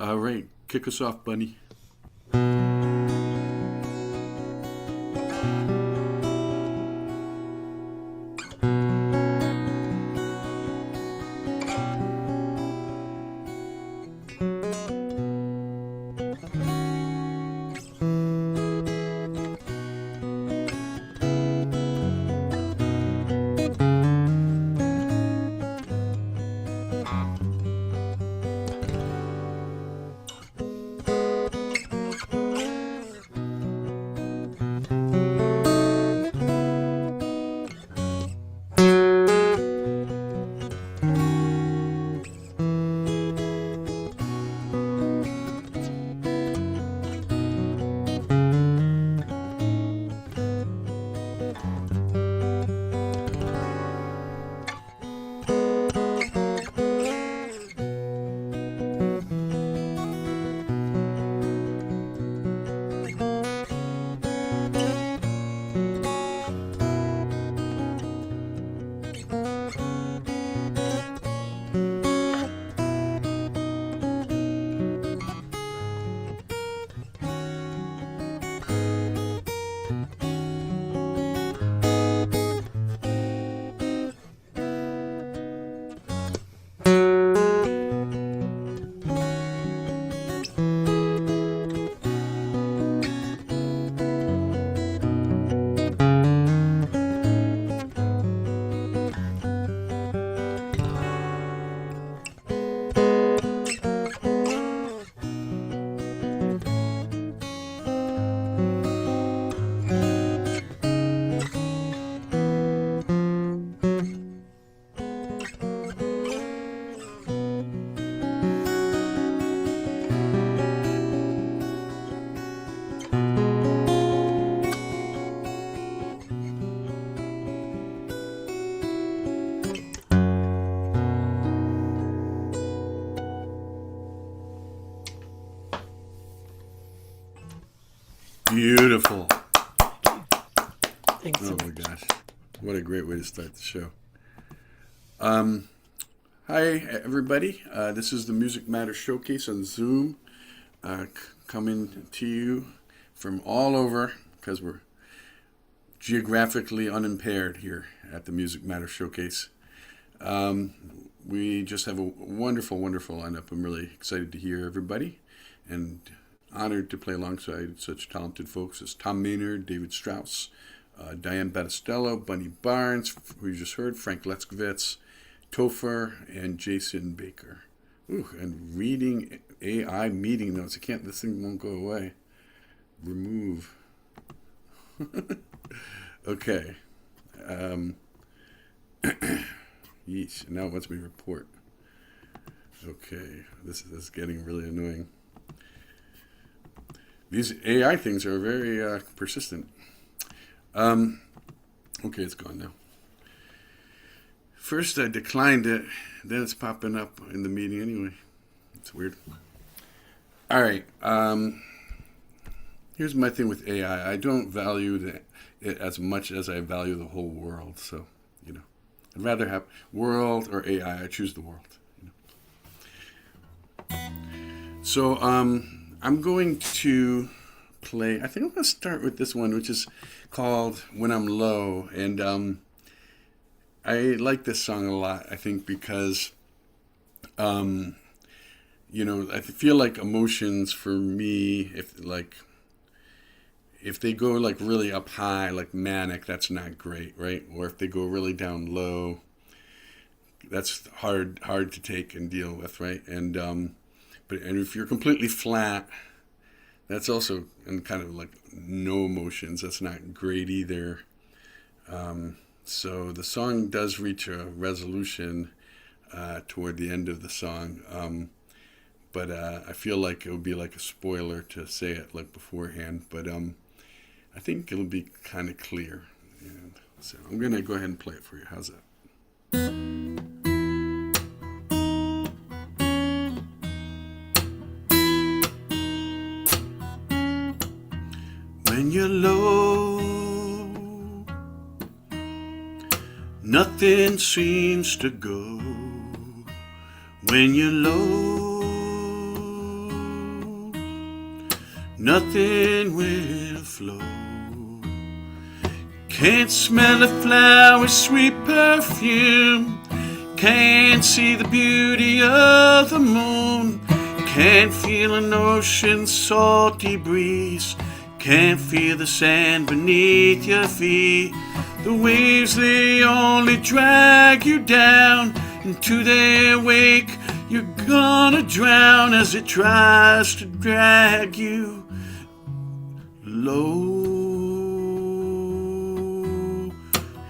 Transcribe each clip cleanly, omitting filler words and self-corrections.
All right, kick us off, Bunny. Beautiful. Thanks so Oh my much. gosh. What a great way to start the show. Hi, everybody. This is the Music Matter Showcase on Zoom, coming to you from all over because we're geographically unimpaired here at the Music Matter Showcase. We just have a wonderful, wonderful lineup. I'm really excited to hear everybody and honored to play alongside such talented folks as Tom Maynard, David Strauss, Diane Battistello, Bunny Barnes, who you just heard, Frank Leskovitz, Topher, and Jason Baker. Ooh, and reading AI meeting notes. This thing won't go away. Remove. Okay. Yeesh. Now it wants me to report. Okay. This is getting really annoying. These AI things are very persistent. Okay, it's gone now. First I declined it, then it's popping up in the meeting anyway. It's weird. All right. Here's my thing with AI. I don't value it as much as I value the whole world. So, I'd rather have world or AI. I choose the world. So, I'm going to play, I think I'm going to start with this one, which is called When I'm Low. And I like this song a lot, I think, because, I feel like emotions for me, if they go like really up high, like manic, that's not great, right? Or if they go really down low, that's hard to take and deal with, right? And if you're completely flat, that's also kind of like no emotions. That's not great either. So the song does reach a resolution toward the end of the song, but I feel like it would be like a spoiler to say it like beforehand. But I think it'll be kind of clear. And so I'm gonna go ahead and play it for you. How's that? When you're low, nothing seems to go. When you're low, nothing will flow. Can't smell the flower's sweet perfume, can't see the beauty of the moon, can't feel an ocean's salty breeze, can't feel the sand beneath your feet. The waves, they only drag you down into their wake. You're gonna drown as it tries to drag you low,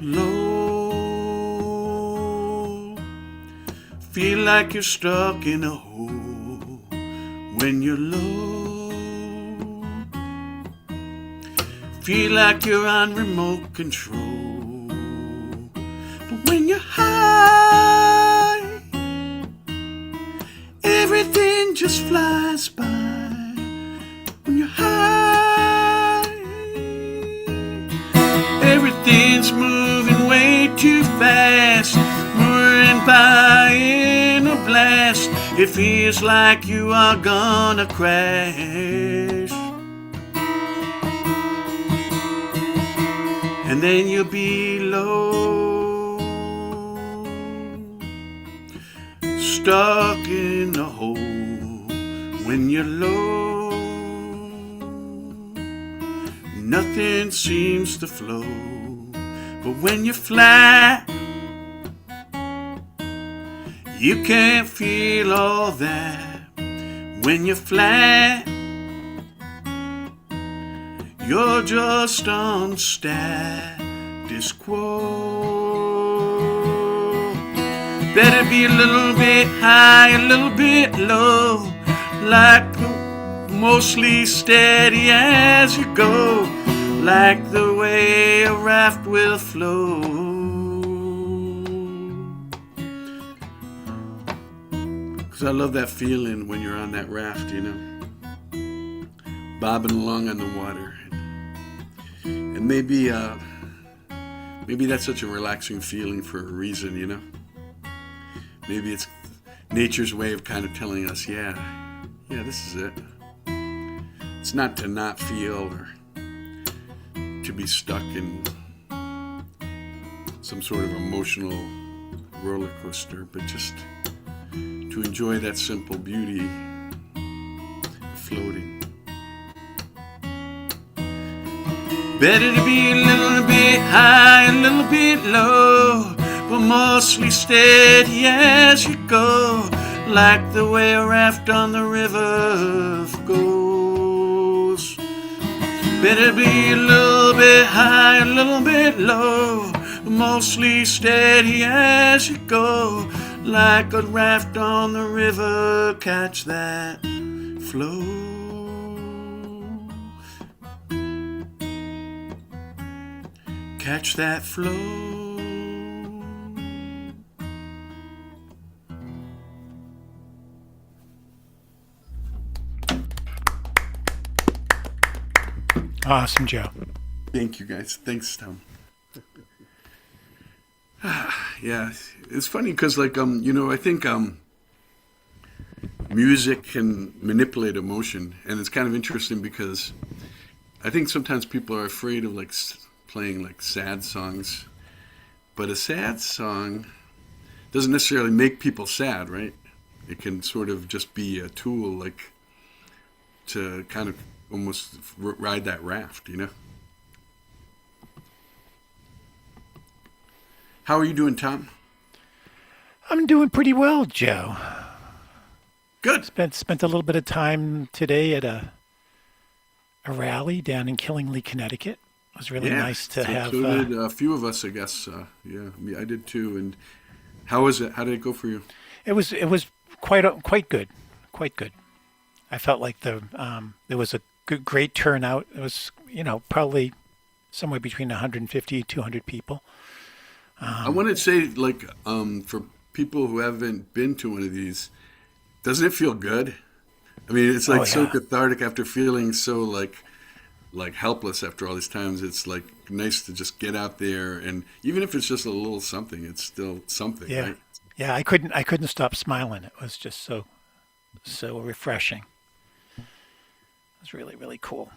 low. Feel like you're stuck in a hole when you're low. Feel like you're on remote control. But when you're high, everything just flies by. When you're high, everything's moving way too fast, whirring by in a blast. It feels like you are gonna crash, and then you'll be low, stuck in a hole when you're low. Nothing seems to flow, but when you fly, you can't feel all that. When you fly, you're just on status quo. Better be a little bit high, a little bit low, like mostly steady as you go, like the way a raft will flow. 'Cause I love that feeling when you're on that raft, you know, bobbing along on the water. And maybe that's such a relaxing feeling for a reason, you know. Maybe it's nature's way of kind of telling us, yeah, this is it. It's not to not feel or to be stuck in some sort of emotional roller coaster, but just to enjoy that simple beauty of floating. Better to be a little bit high, a little bit low, but mostly steady as you go, like the way a raft on the river goes. Better be a little bit high, a little bit low, but mostly steady as you go, like a raft on the river. Catch that flow. Catch that flow. Awesome, Joe. Thank you, guys. Thanks, Tom. Yeah, it's funny because, like, you know, I think music can manipulate emotion, and it's kind of interesting because I think sometimes people are afraid of like playing like sad songs, but a sad song doesn't necessarily make people sad, right? It can sort of just be a tool, like, to kind of almost ride that raft, you know? How are you doing, Tom? I'm doing pretty well, Joe. Good. Spent a little bit of time today at a rally down in Killingly, Connecticut. It was really nice to have. So did a few of us, I guess. Yeah, I did too. And how was it? How did it go for you? It was quite good, quite good. I felt like there was a great turnout. It was, you know, probably somewhere between 150 and 200 people. I want to say, like, for people who haven't been to one of these, doesn't it feel good? I mean, it's like so cathartic after feeling so like helpless after all these times. It's like nice to just get out there, and even if it's just a little something, it's still something. Yeah, right? Yeah. I couldn't stop smiling. It was just so refreshing. was really, really cool.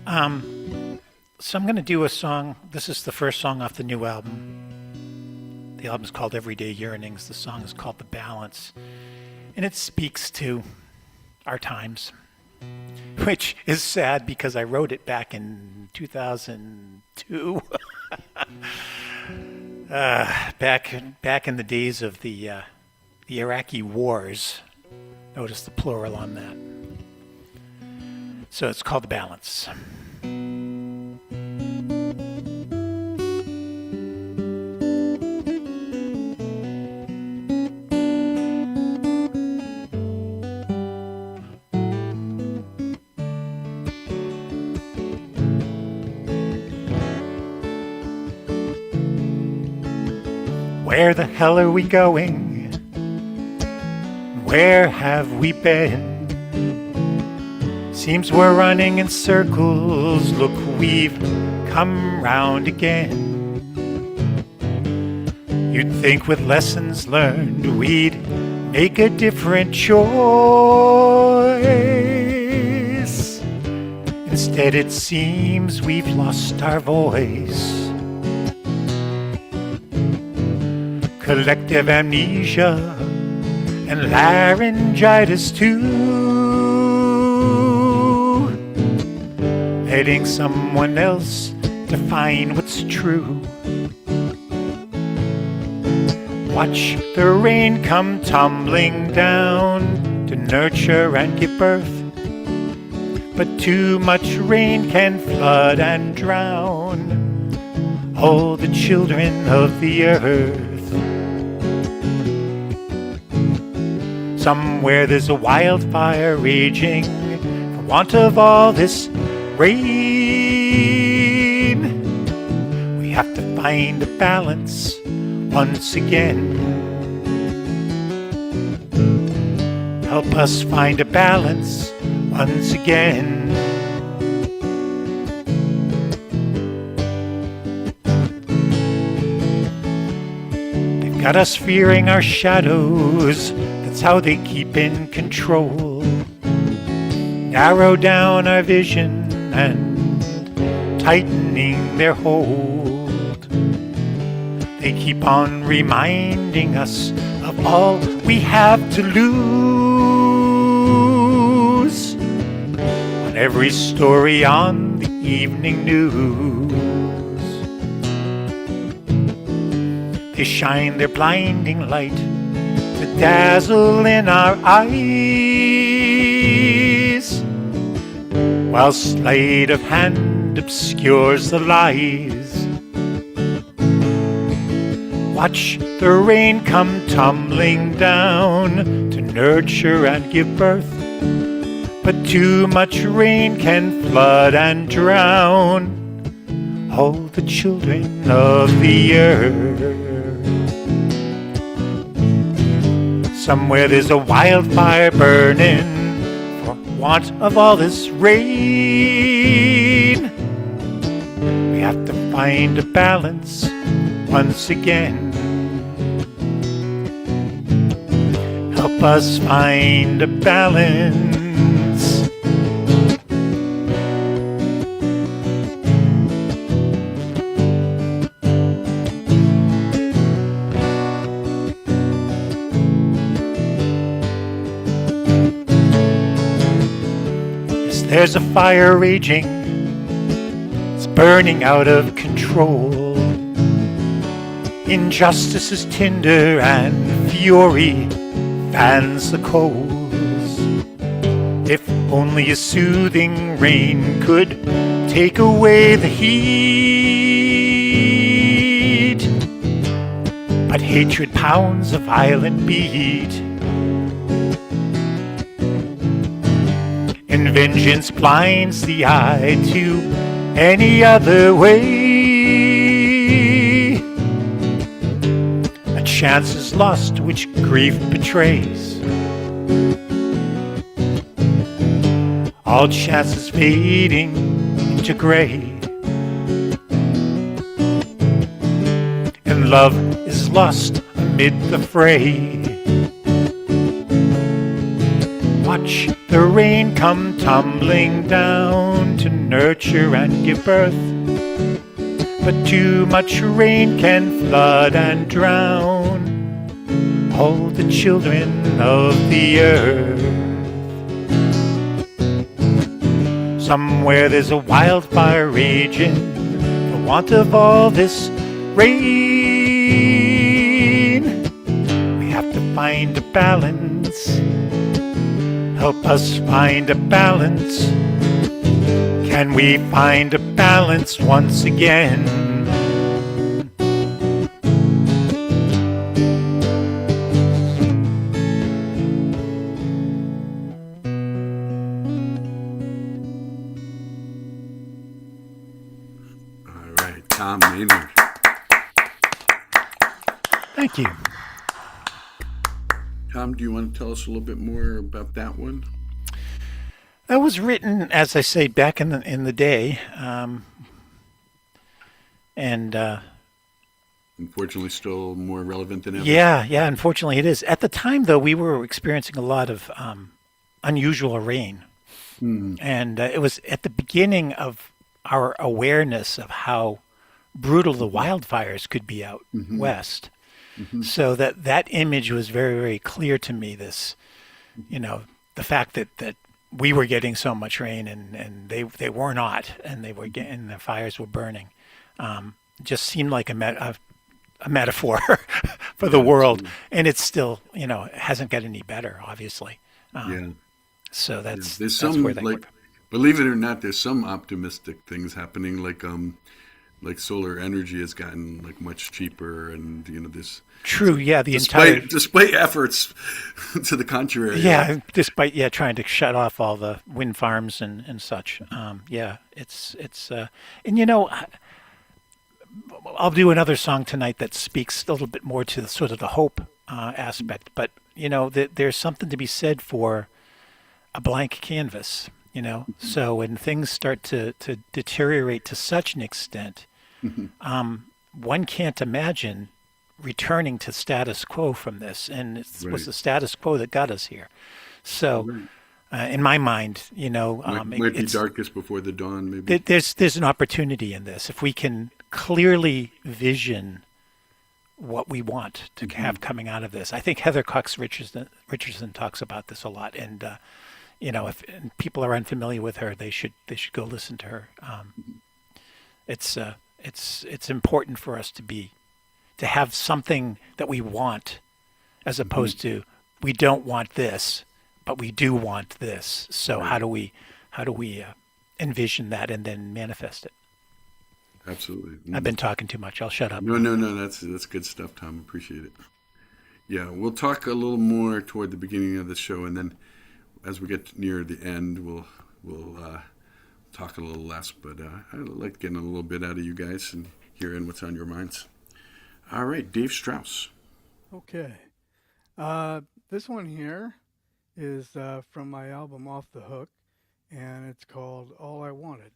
So I'm going to do a song. This is the first song off the new album. The album is called Everyday Yearnings. The song is called The Balance. And it speaks to our times, which is sad because I wrote it back in 2002. Back in the days of the Iraqi wars. Notice the plural on that. So it's called The Balance. Where the hell are we going? Where have we been? Seems we're running in circles. Look, we've come round again. You'd think with lessons learned we'd make a different choice. Instead it seems we've lost our voice. Collective amnesia and laryngitis too. Letting someone else define what's true. Watch the rain come tumbling down to nurture and give birth. But too much rain can flood and drown all the children of the earth. Somewhere there's a wildfire raging for want of all this rain. We have to find a balance once again. Help us find a balance once again. They've got us fearing our shadows. That's how they keep in control. Narrow down our vision and tightening their hold. They keep on reminding us of all we have to lose. On every story on the evening news, they shine their blinding light to dazzle in our eyes, while sleight of hand obscures the lies. Watch the rain come tumbling down to nurture and give birth. But too much rain can flood and drown all the children of the earth. Somewhere there's a wildfire burning for want of all this rain. We have to find a balance once again. Help us find a balance. There's a fire raging, it's burning out of control. Injustice is tinder and fury fans the coals. If only a soothing rain could take away the heat. But hatred pounds a violent beat, and vengeance blinds the eye to any other way. A chance is lost which grief betrays. All chances fading into gray, and love is lost amid the fray. Watch watch the rain come tumbling down to nurture and give birth. But too much rain can flood and drown all the children of the earth. Somewhere there's a wildfire raging for want of all this rain. We have to find a balance. Help us find a balance. Can we find a balance once again? All right, Tom Maynard. Thank you. Tom, do you want to tell us a little bit more about that one? That was written, as I say, back in the day, and Unfortunately, still more relevant than ever. yeah. Unfortunately, it is. At the time, though, we were experiencing a lot of unusual rain, and it was at the beginning of our awareness of how brutal the wildfires could be out west. So that image was very, very clear to me. This, the fact that we were getting so much rain and they were not, and the fires were burning, just seemed like a metaphor for the world, and it's still, it hasn't got any better, obviously. Yeah. So that's There's that's some where they like, believe it or not, there's some optimistic things happening. Like solar energy has gotten like much cheaper, and this. True, yeah, Despite efforts to the contrary. yeah, despite trying to shut off all the wind farms and such. Yeah, it's and I'll do another song tonight that speaks a little bit more to sort of the hope aspect. But there's something to be said for a blank canvas. So when things start to deteriorate to such an extent, one can't imagine returning to status quo from this, and it was the status quo that got us here. So, in my mind, might be darkest before the dawn. Maybe there's an opportunity in this if we can clearly vision what we want to have coming out of this. I think Heather Cox Richardson talks about this a lot, and if people are unfamiliar with her, they should go listen to her. It's important for us to have something that we want, as opposed to we don't want this, but we do want this. So how do we envision that and then manifest it? Absolutely. I've been talking too much. I'll shut up. No. That's good stuff, Tom. Appreciate it. Yeah, we'll talk a little more toward the beginning of the show, and then as we get near the end, we'll talk a little less. But I like getting a little bit out of you guys and hearing what's on your minds. All right, Dave Strauss. Okay. This one here is from my album Off the Hook, and it's called All I Wanted.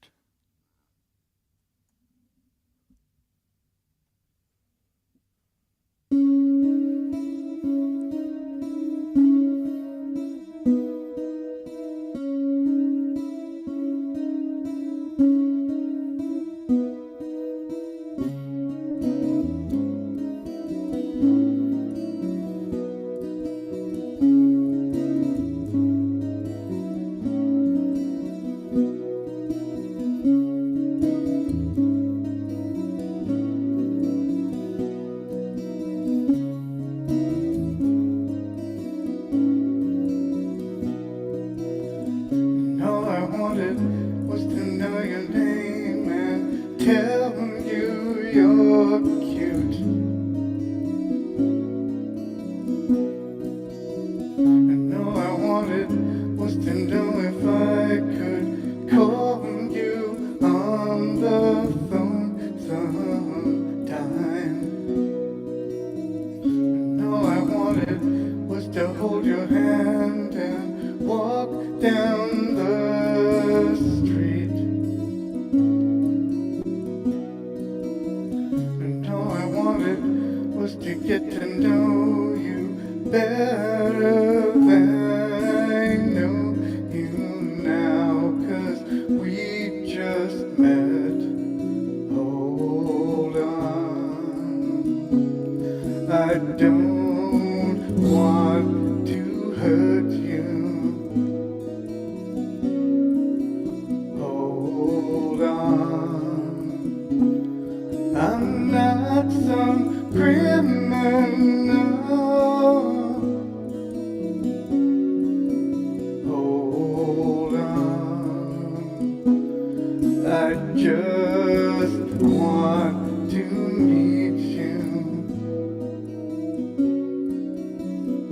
I just want to meet you.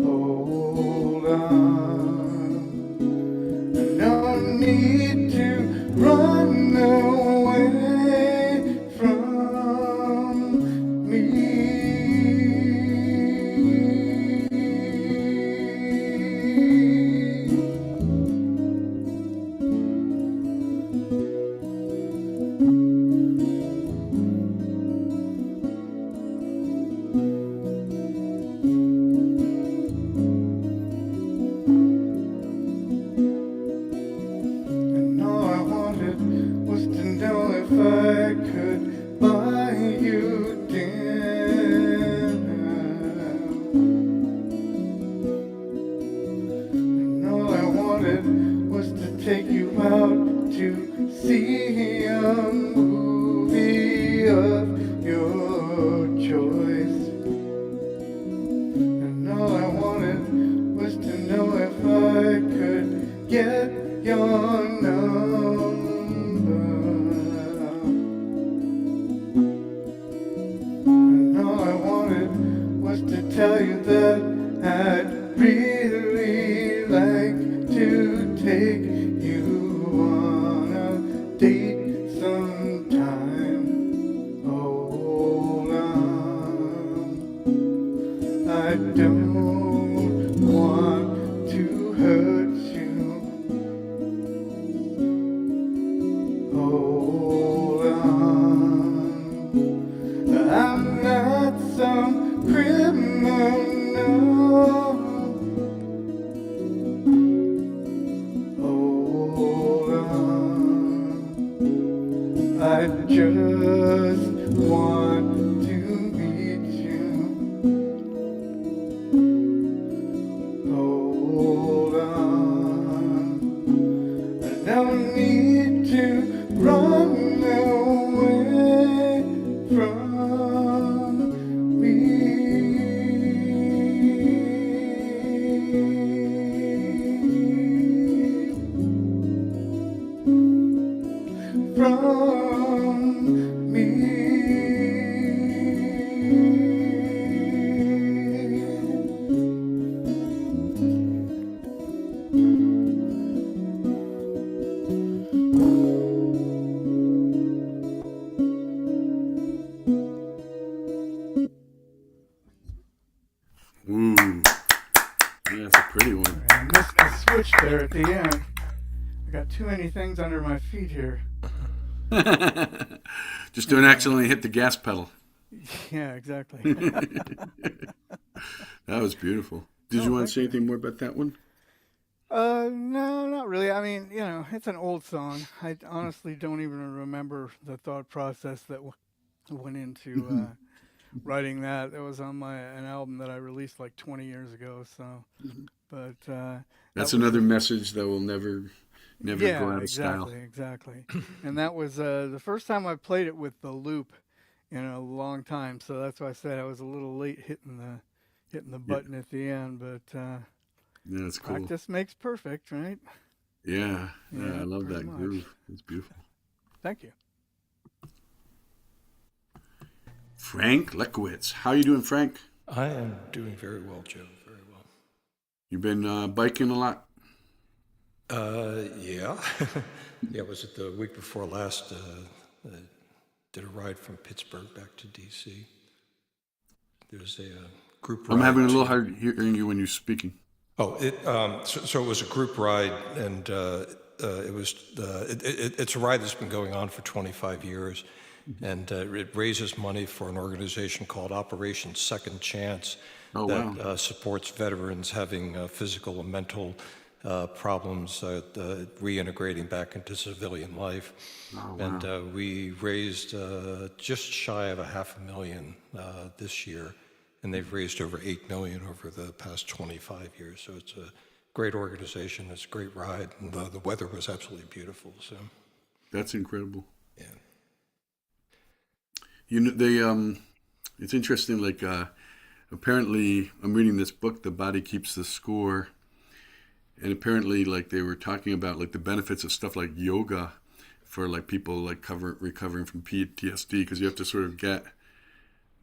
Hold on. No need to run away from me. And all I wanted was to know if I could buy you dinner. And all I wanted was to take you out to see a movie of your choice. And all I wanted was to know if I could get your number. And all I wanted was to tell you that I'd really like to take you on a date sometime. Hold on. I don't want to hurt you. Hold on. I'm not some criminal. Hold on. I just want to meet you. Hold on. I don't need to run away from me. From me. Ooh, yeah, that's a pretty one. I missed the switch there at the end. I got too many things under my feet here. Just don't accidentally hit the gas pedal. Yeah, exactly. That was beautiful. Did Oh, you want thank to say you. anything more about that one? No, not really. I mean, it's an old song. I honestly don't even remember the thought process that went into writing that. It was on an album that I released like 20 years ago. So, but that That's was another the message that will never go yeah, out of style. exactly. And that was the first time I played it with the loop in a long time. So that's why I said I was a little late hitting the Yeah, button at the end. But yeah, that's cool. practice makes perfect, right? Yeah, yeah, I Yeah, love pretty that much. groove. It's beautiful. Thank you. Frank Lekowitz, how you doing, Frank? I am doing very well, Joe. Very well. You been biking a lot? Yeah. Yeah, was it the week before last? Did a ride from Pittsburgh back to D.C. There's a group I'm ride having a little to. hard hearing you when you're speaking. Oh, so it was a group ride, and it's a ride that's been going on for 25 years, and it raises money for an organization called Operation Second Chance Oh, wow. that supports veterans having physical and mental problems reintegrating back into civilian life. Oh, And wow. we raised just shy of $500,000 this year, and they've raised over $8 million over the past 25 years. So it's a great organization. It's a great ride, and the weather was absolutely beautiful. So That's incredible. yeah. You know, it's interesting, like, apparently, I'm reading this book, The Body Keeps the Score, and apparently, like, they were talking about, like, the benefits of stuff like yoga for like people like recovering from PTSD, because you have to sort of get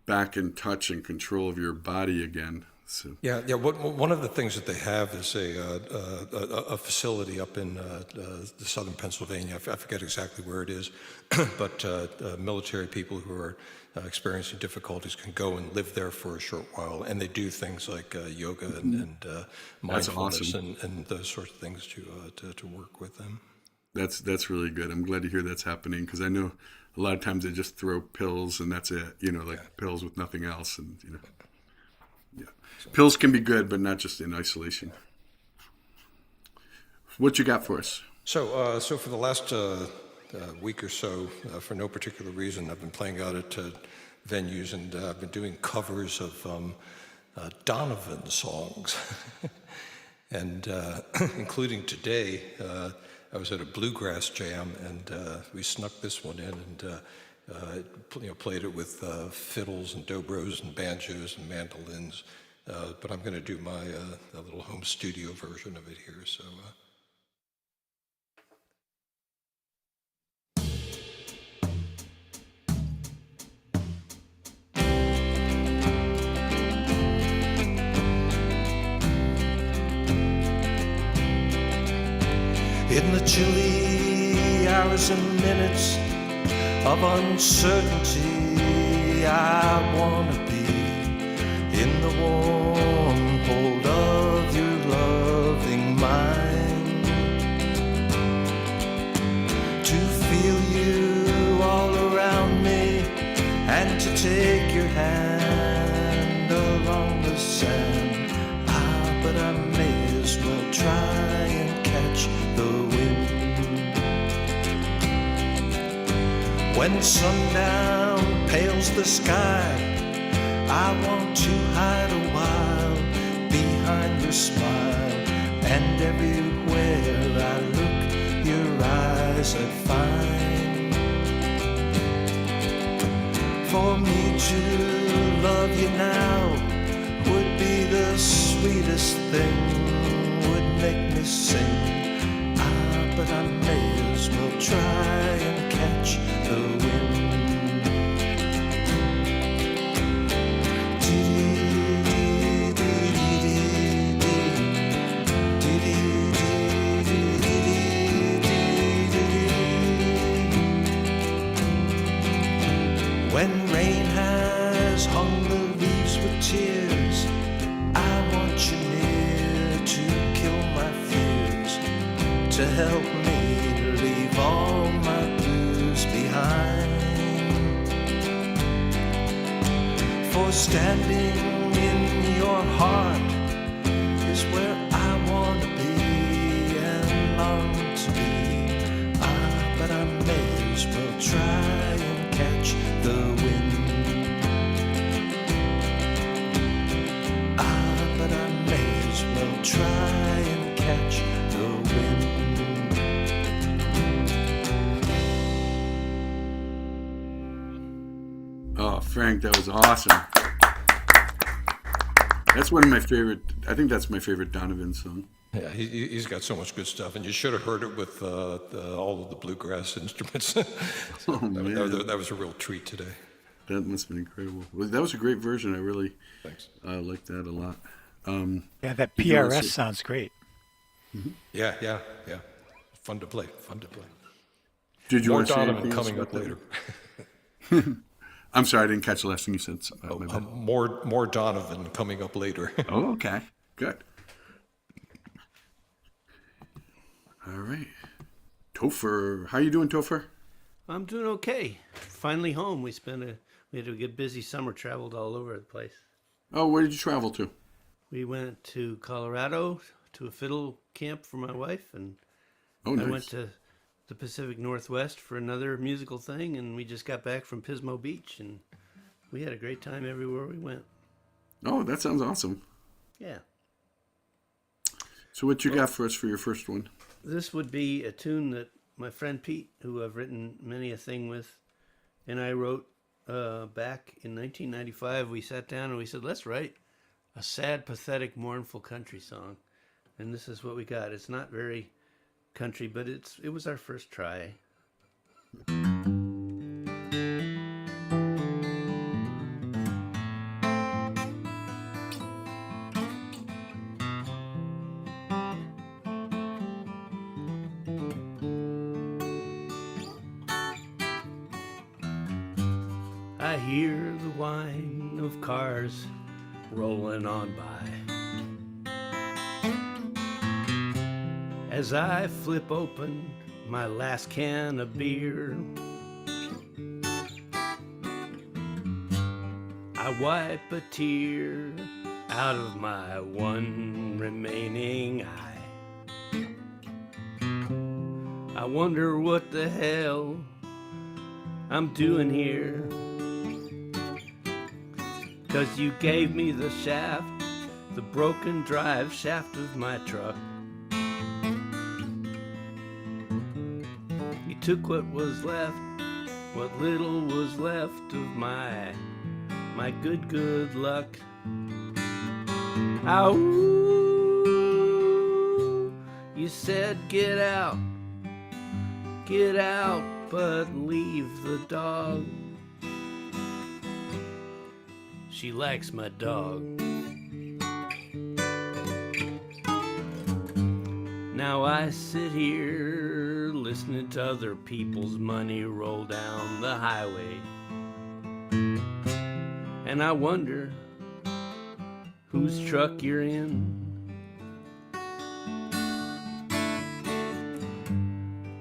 back in touch and control of your body again. So Yeah. One of the things that they have is a facility up in the southern Pennsylvania. I forget exactly where it is, but military people who are experiencing difficulties can go and live there for a short while, and they do things like yoga and mindfulness awesome. and those sorts of things to work with them. That's really good. I'm glad to hear that's happening, because I know a lot of times they just throw pills and that's it. Like pills with nothing else, and yeah, pills can be good, but not just in isolation. What you got for us? So for the last week or so, for no particular reason, I've been playing out at venues, and I've been doing covers of Donovan songs, and including today, I was at a bluegrass jam, and we snuck this one in, and played it with fiddles and dobros and banjos and mandolins. But I'm going to do my little home studio version of it here. So. In the chilly hours and minutes of uncertainty, I want to be in the warm hold of your loving mind, to feel you all around me and to take your hand along the sand. But I may as well try and catch the wind. When sundown pales the sky, I want to hide a while behind your smile, and everywhere I look, your eyes I find. For me to love you now would be the sweetest thing, would make me sing. But I may as well try and catch the wind. When rain has hung the leaves with tears, I want you near to kill my fears, to help me leave all my blues behind. For standing in your heart is where I want to be and long to be. But I may as well try and catch the wind. But I may as well try and catch the wind. Oh, Frank, that was awesome. That's one of my favorite. I think that's my favorite Donovan song. Yeah, he's got so much good stuff, and you should have heard it with all of the bluegrass instruments. Oh man, that was a real treat today. that must have been incredible. Well, that was a great version. I really Thanks. liked that a lot. Yeah, that Did you wanna PRS say- sounds great. Yeah. Fun to play. Did you More want to say Donovan anything else coming about up that? later. I'm sorry, I didn't catch the last thing you said. So, my bad. More Donovan coming up later. Oh, okay. Good. All right. Topher. How you doing, Topher? I'm doing okay. Finally home. We had a good busy summer. Traveled all over the place. Oh, where did you travel to? We went to Colorado to a fiddle camp for my wife, and Oh, nice. I went to the Pacific Northwest for another musical thing, and we just got back from Pismo Beach, and we had a great time everywhere we went. Oh, that sounds awesome. Yeah. So what you got for us for your first one? This would be a tune that my friend Pete, who I've written many a thing with, and I wrote back in 1995. We sat down and we said, let's write a sad, pathetic, mournful country song. And this is what we got. It's not very country, but it was our first try. I hear the whine of cars rolling on by. As I flip open my last can of beer, I wipe a tear out of my one remaining eye. I wonder what the hell I'm doing here, 'cause you gave me the shaft, the broken drive shaft of my truck. You took what was left, what little was left of my good luck. Ow, you said get out, but leave the dog. She likes my dog. Now I sit here listening to other people's money roll down the highway, and I wonder whose truck you're in.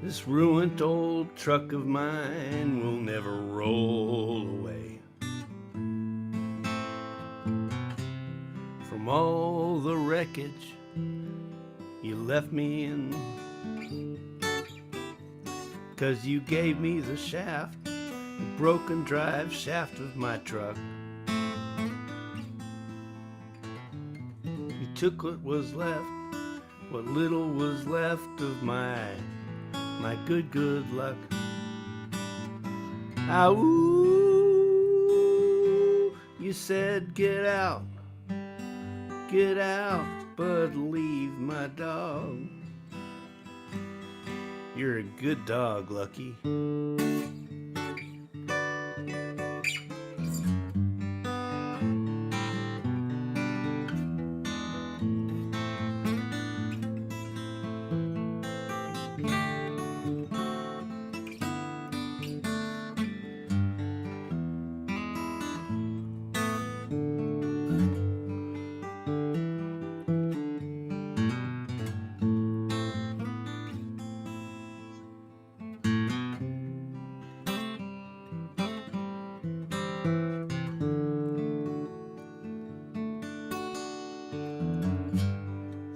This ruined old truck of mine will never roll away from all the wreckage you left me in, 'cause you gave me the shaft, the broken drive shaft of my truck. You took what was left, what little was left of my good luck. Ow, you said get out, but leave my dog. You're a good dog, Lucky.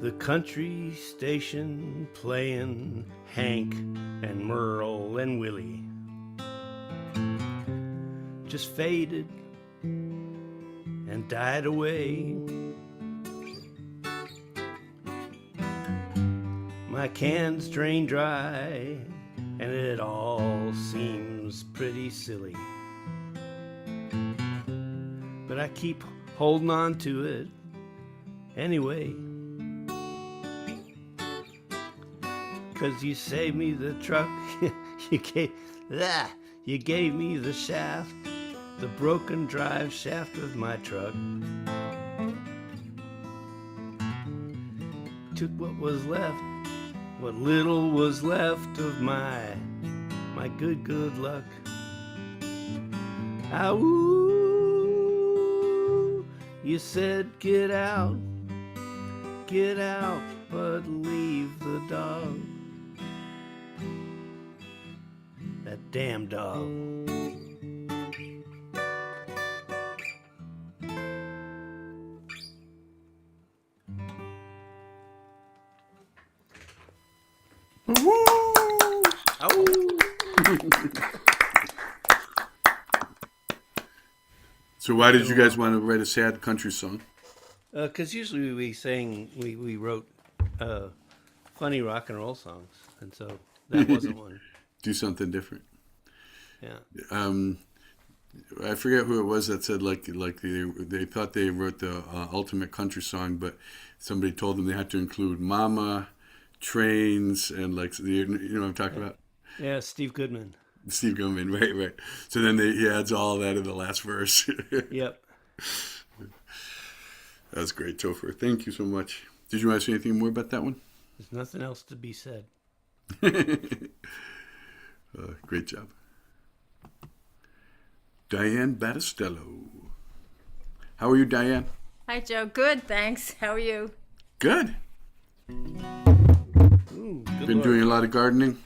The country station playing Hank and Merle and Willie just faded and died away. My can's drained dry and it all seems pretty silly, but I keep holding on to it anyway. 'Cause you saved me the truck, you gave me the shaft, the broken drive shaft of my truck. Took what was left, what little was left of my good luck. Ow, you said get out, but leave the dog. That damn dog. So why did you guys want to write a sad country song? Because usually we wrote funny rock and roll songs, and so that wasn't one. Do something different. Yeah. I forget who it was that said like they thought they wrote the ultimate country song, but somebody told them they had to include mama, trains, and you know what I'm talking about? Yeah, Steve Goodman. Steve Goodman, right. So then he adds all that in the last verse. Yep. That was great, Topher. Thank you so much. Did you want to say anything more about that one? There's nothing else to be said. Great job. Diane Battistello. How are you, Diane? Hi, Joe. Good, thanks. How are you? Good. Ooh, good Been Lord. doing a lot of gardening?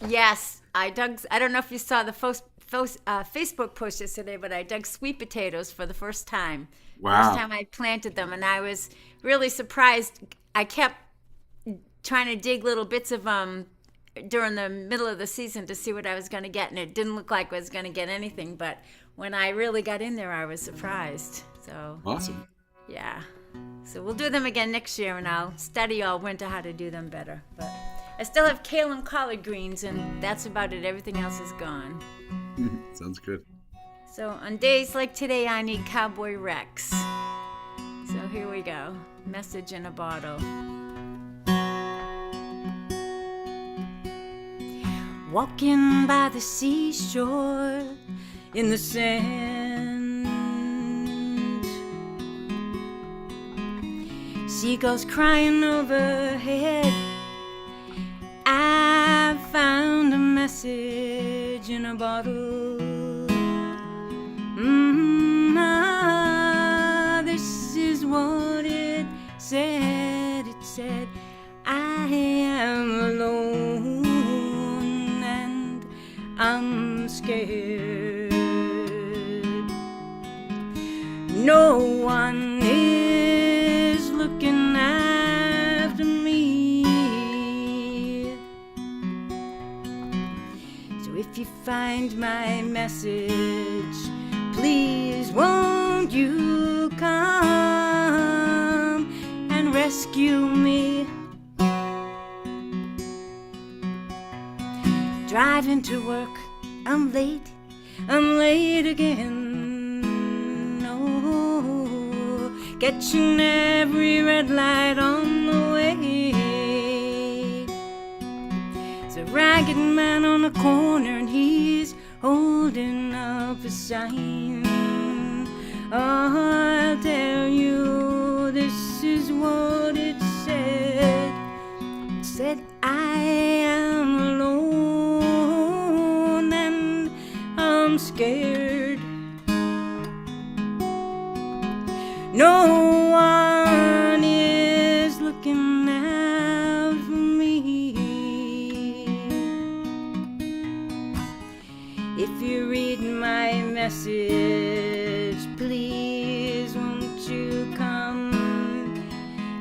Yes, I don't know if you saw the Facebook post yesterday, but I dug sweet potatoes for the first time. Wow. First time I planted them, and I was really surprised. I kept trying to dig little bits of them during the middle of the season to see what I was going to get, and it didn't look like I was going to get anything, but when I really got in there, I was surprised. So, Awesome. yeah. So we'll do them again next year, and I'll study all winter how to do them better. But I still have kale and collard greens, and that's about it. Everything else is gone. Sounds good. So on days like today, I need Cowboy Rex. So here we go. Message in a bottle. Walking by the seashore in the sand, seagulls crying overhead. I found a message in a bottle. This is what it said. It said, I am alone and I'm scared. No one is looking after me. So if you find my message, please won't you come and rescue me? Driving to work, I'm late again. No, catching every red light on the way. There's a ragged man on the corner and he's holding up a sign. I'll tell you, this is what it said. It said, I am alone and I'm scared. No one is looking out for me. If you read my message, please won't you come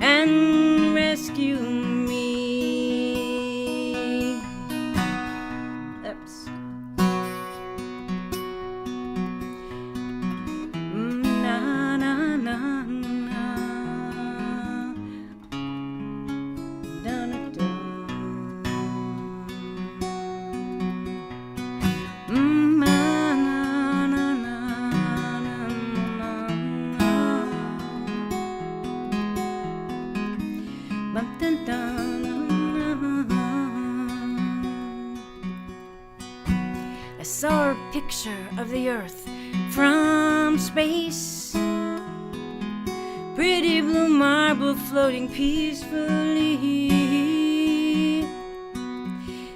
and rescue me? Oops. Na na na na. Da da da. I saw a picture of the earth from space. Pretty blue marble floating peacefully.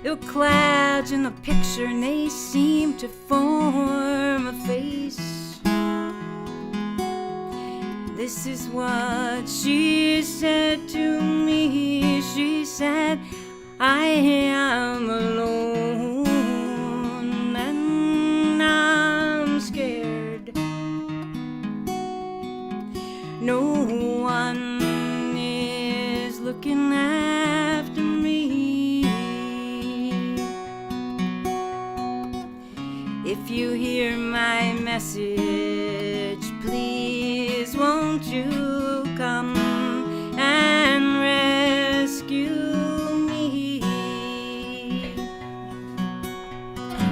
There were clouds in the picture and they seemed to form a face. This is what she said to me. She said, I am alone and I'm scared. No one is looking after me. If you hear my message, please won't you come and rescue me?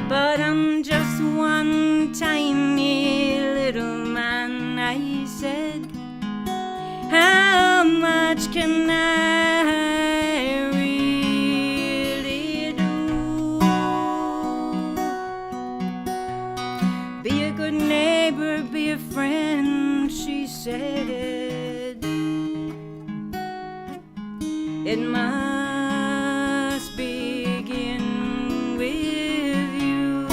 But I'm just one tiny little man, I said. How much can I really do? Be a good neighbor, be a friend, she said. It must begin with you.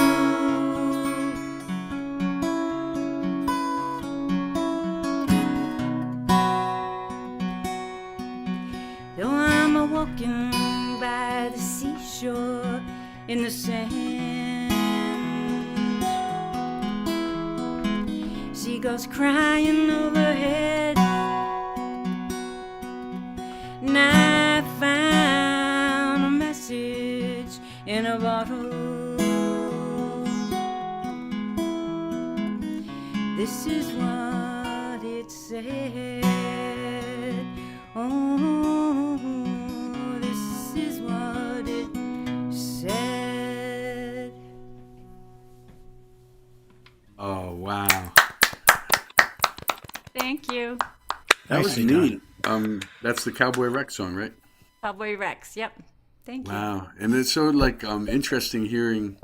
seagulls crying overhead. And I found a message in a bottle. This is what it said. Oh, this is what it said. Oh, wow. Thank you. That was Nicely neat. That's the Cowboy Rex song, right? Cowboy Rex. Yep. Thank you. Wow. And it's so like interesting hearing,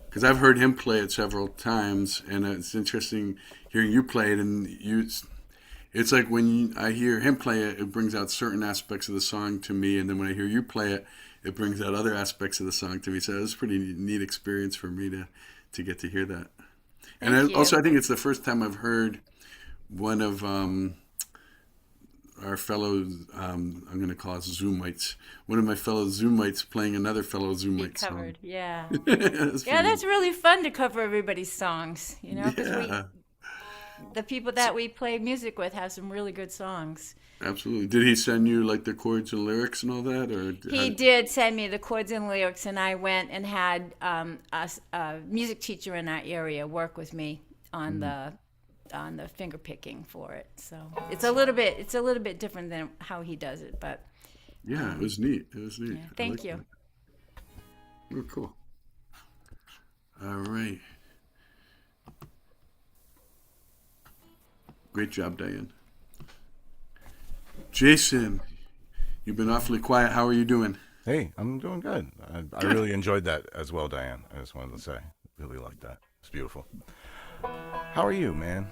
because I've heard him play it several times, and it's interesting hearing you play it. And it's like when I hear him play it, it brings out certain aspects of the song to me, and then when I hear you play it, it brings out other aspects of the song to me. So it was a pretty neat experience for me to get to hear that. And Thank you. also, I think it's the first time I've heard one of our fellow, I'm going to call us Zoomites, one of my fellow Zoomites playing another fellow Be Zoomite song. covered. Yeah. That's Yeah, pretty that's really fun to cover everybody's songs, you know, because Yeah, the people that we play music with have some really good songs. absolutely. Did he send you like the chords and lyrics and all that, or He did send me the chords and lyrics, and I went and had a music teacher in our area work with me on the finger picking for it. So it's a little bit different than how he does it, but Yeah, it was neat. It was neat. yeah. I Thank liked you. that. Oh, cool. All right. Great job, Diane. Jason, you've been awfully quiet. How are you doing? Hey, I'm doing good. I really enjoyed that as well, Diane. I just wanted to say, really liked that. It's beautiful. How are you, man?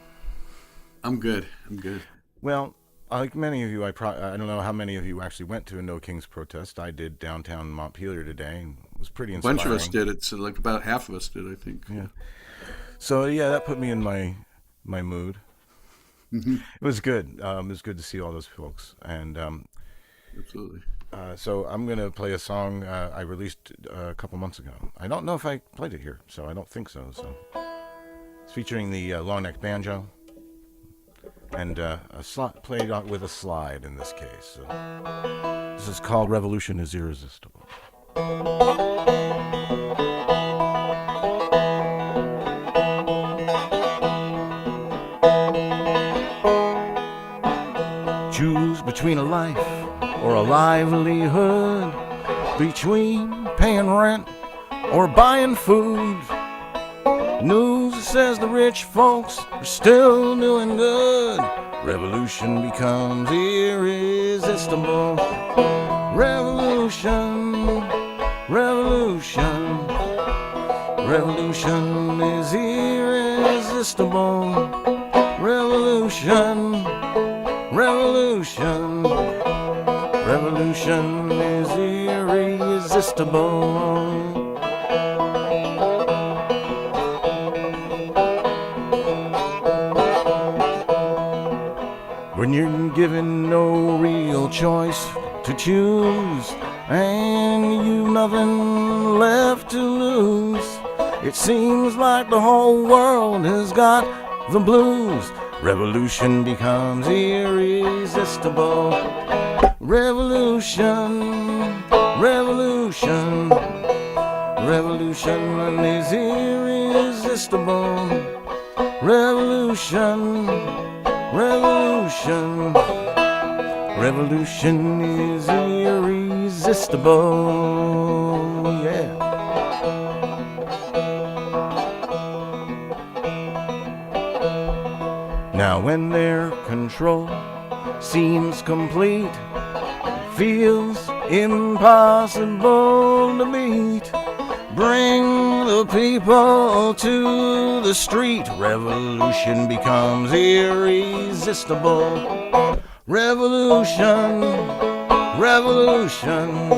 I'm good. I'm good. Well, like many of you, I don't know how many of you actually went to a No Kings protest. I did downtown Montpelier today, and it was pretty A inspiring. bunch of us did it. So like about half of us did, I think. Yeah. So yeah, that put me in my mood. It was good. It was good to see all those folks, and Absolutely. so I'm gonna play a song I released a couple months ago. I don't know if I played it here, so I don't think so. So it's featuring the long neck banjo and played out with a slide in this case. So this is called "Revolution is Irresistible." Choose between a life or a livelihood, between paying rent or buying food. News says the rich folks are still doing good. Revolution becomes irresistible. Revolution, revolution, revolution is irresistible. Revolution, revolution, revolution is irresistible. When you're given no real choice to choose, and you've nothing left to lose, it seems like the whole world has got the blues. Revolution becomes irresistible. Revolution, revolution, revolution is irresistible. Revolution, revolution, revolution is irresistible. Yeah. Now when their control seems complete, feels impossible to beat, bring the people to the street. Revolution becomes irresistible. Revolution, revolution,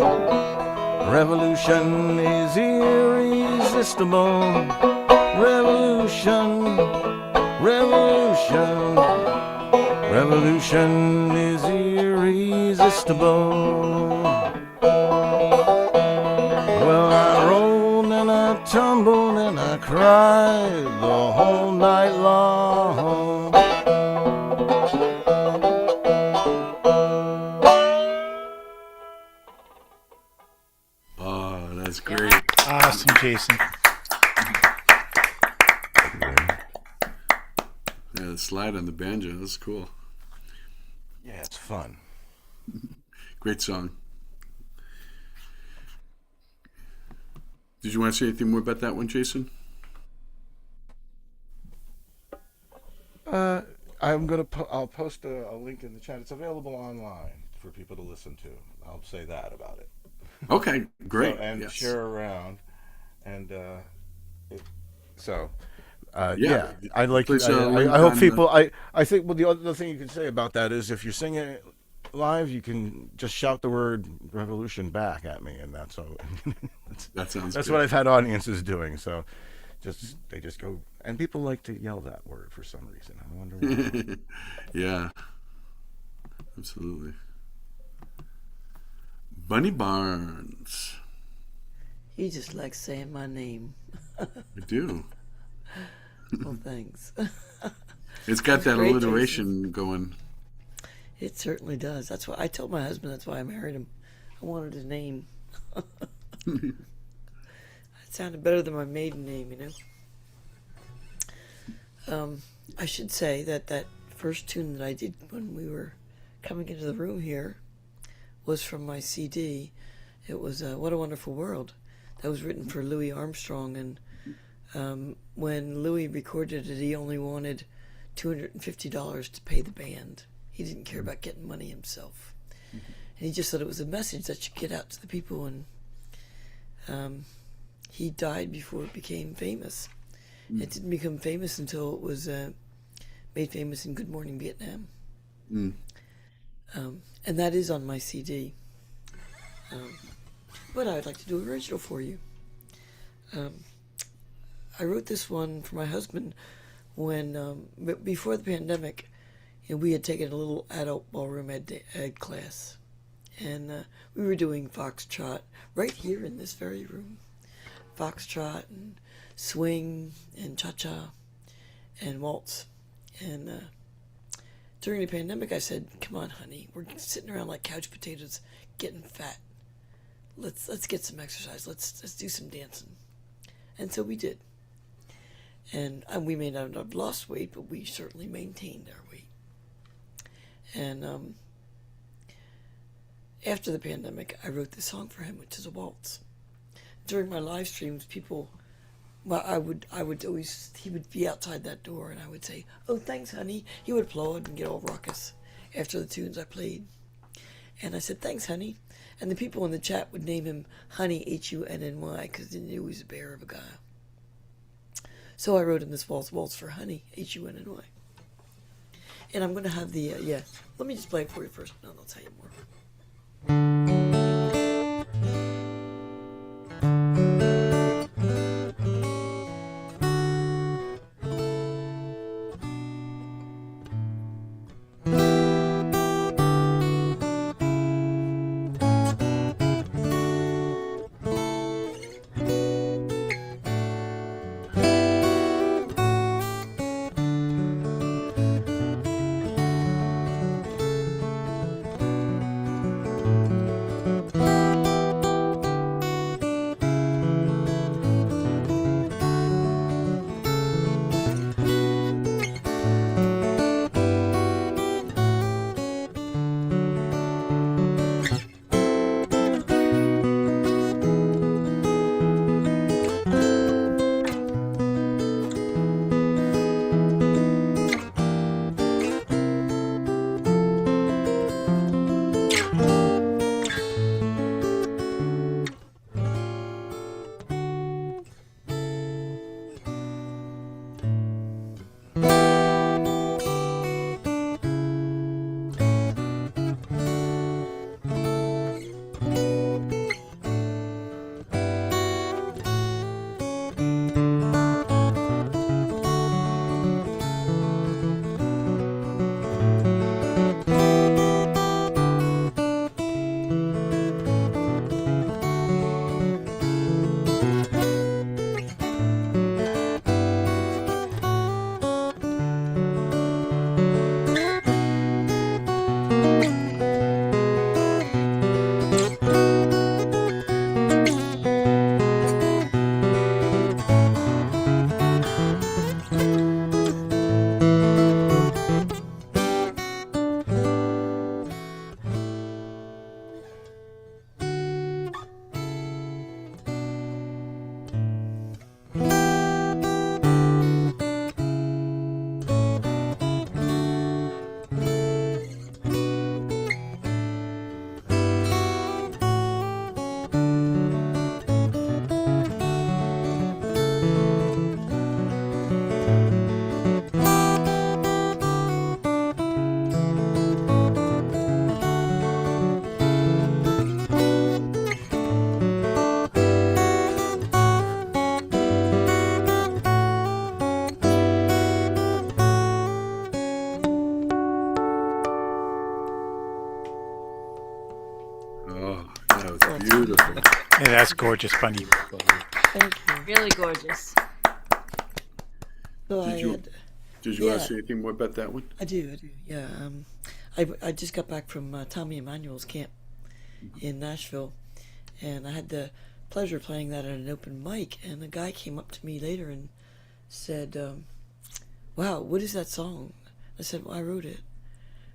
revolution is irresistible. Revolution, revolution, revolution is irresistible. Well, I rolled and I I tumbled and I cried the whole night long. Oh, that's great. Awesome, Jason. Yeah, the slide on the banjo. That's cool. Yeah, it's fun. Great song. Did you want to say anything more about that one, Jason? I'll post a link in the chat. It's available online for people to listen to. I'll say that about it. Okay, great. So, and yes. share around, and Yeah. I like. Please, link I hope on people. I think. Well, the other thing you can say about that is if you're singing it live, you can just shout the word "revolution" back at me, and that's all. That sounds. That's good. what I've had audiences doing. So, they just go, and people like to yell that word for some reason. I wonder why. Yeah, absolutely. Bunny Barnes. He just likes saying my name. I do. Well, thanks. It's got that Great, alliteration going. It certainly does. That's why I told my husband that's why I married him. I wanted his name. It sounded better than my maiden name, you know. I should say that first tune that I did when we were coming into the room here was from my CD. It was What a Wonderful World. That was written for Louis Armstrong, and when Louis recorded it, he only wanted $250 to pay the band. He didn't care about getting money himself. And he just thought it was a message that should get out to the people, and he died before it became famous. It didn't become famous until it was made famous in Good Morning Vietnam. And that is on my CD. But I would like to do an original for you. I wrote this one for my husband when, before the pandemic, you know, we had taken a little adult ballroom ed class. And we were doing foxtrot right here in this very room. Foxtrot and swing and cha-cha and waltz. And during the pandemic, I said, "Come on, honey, we're sitting around like couch potatoes, getting fat. Let's get some exercise. Let's do some dancing." And so we did. And we may not have lost weight, but we certainly maintained our weight. And after the pandemic, I wrote this song for him, which is a waltz. During my live streams, people, well, I would always, he would be outside that door, and I would say, "Oh, thanks, honey." He would applaud and get all raucous after the tunes I played. And I said, "Thanks, honey." And the people in the chat would name him Honey, Hunny, because they knew he was a bear of a guy. So I wrote him this waltz for Honey, Hunny. And I'm going to have the, let me just play it for you first, and then I'll tell you more. that's gorgeous, Bunny. Thank you. Really gorgeous. So Did you want to say anything more about that one? I do. Yeah. I just got back from Tommy Emmanuel's camp in Nashville, and I had the pleasure of playing that at an open mic. And a guy came up to me later and said, "Wow, what is that song?" I said, "Well, I wrote it."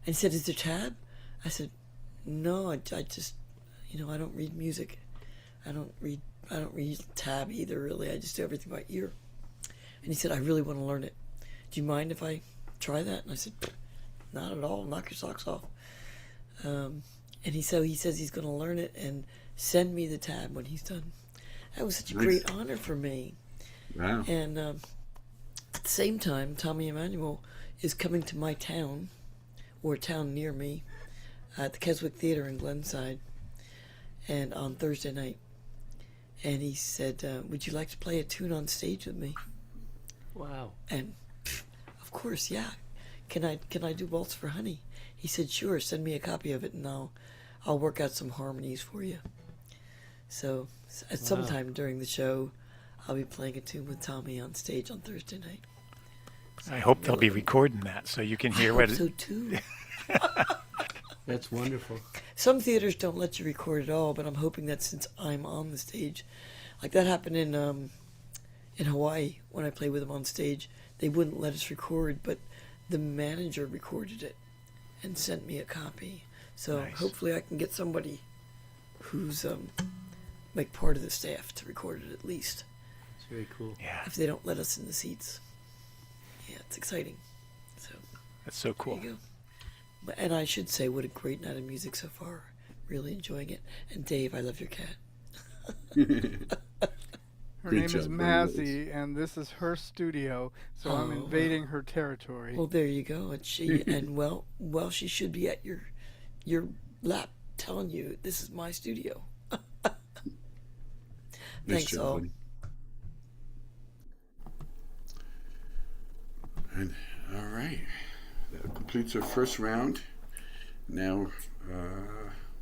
And he said, "Is there tab?" I said, "No, I just, I don't read music. I don't read tab either, really. I just do everything by ear." And he said, "I really want to learn it. Do you mind if I try that?" And I said, "Not at all. Knock your socks off." And he says he's going to learn it and send me the tab when he's done. That was such a great honor for me. Wow. And at the same time, Tommy Emmanuel is coming to my town, or a town near me, at the Keswick Theater in Glenside, and on Thursday night. And he said, "Would you like to play a tune on stage with me?" Wow. And of course, yeah. Can I do Waltz for Honey? He said, "Sure, send me a copy of it and I'll work out some harmonies for you." So at some time during the show, I'll be playing a tune with Tommy on stage on Thursday night. I hope they'll be recording that so you can hear I what hope so too. That's wonderful. Some theaters don't let you record at all, but I'm hoping that since I'm on the stage, like that happened in Hawaii when I played with them on stage, they wouldn't let us record, but the manager recorded it and sent me a copy. So Nice. hopefully I can get somebody who's like part of the staff to record it at least, It's very cool. Yeah, if they don't let us in the seats. Yeah, it's exciting. So that's so cool. there you go. And I should say, what a great night of music so far. Really enjoying it. And Dave, I love your cat. Her Great name is job, Mazzy, and this is her studio, so I'm Oh, invading her territory. Well, there you go. And she well, she should be at your lap, telling you this is my studio. Nice Thanks, job, all. buddy. And, all right. That completes our first round. Now,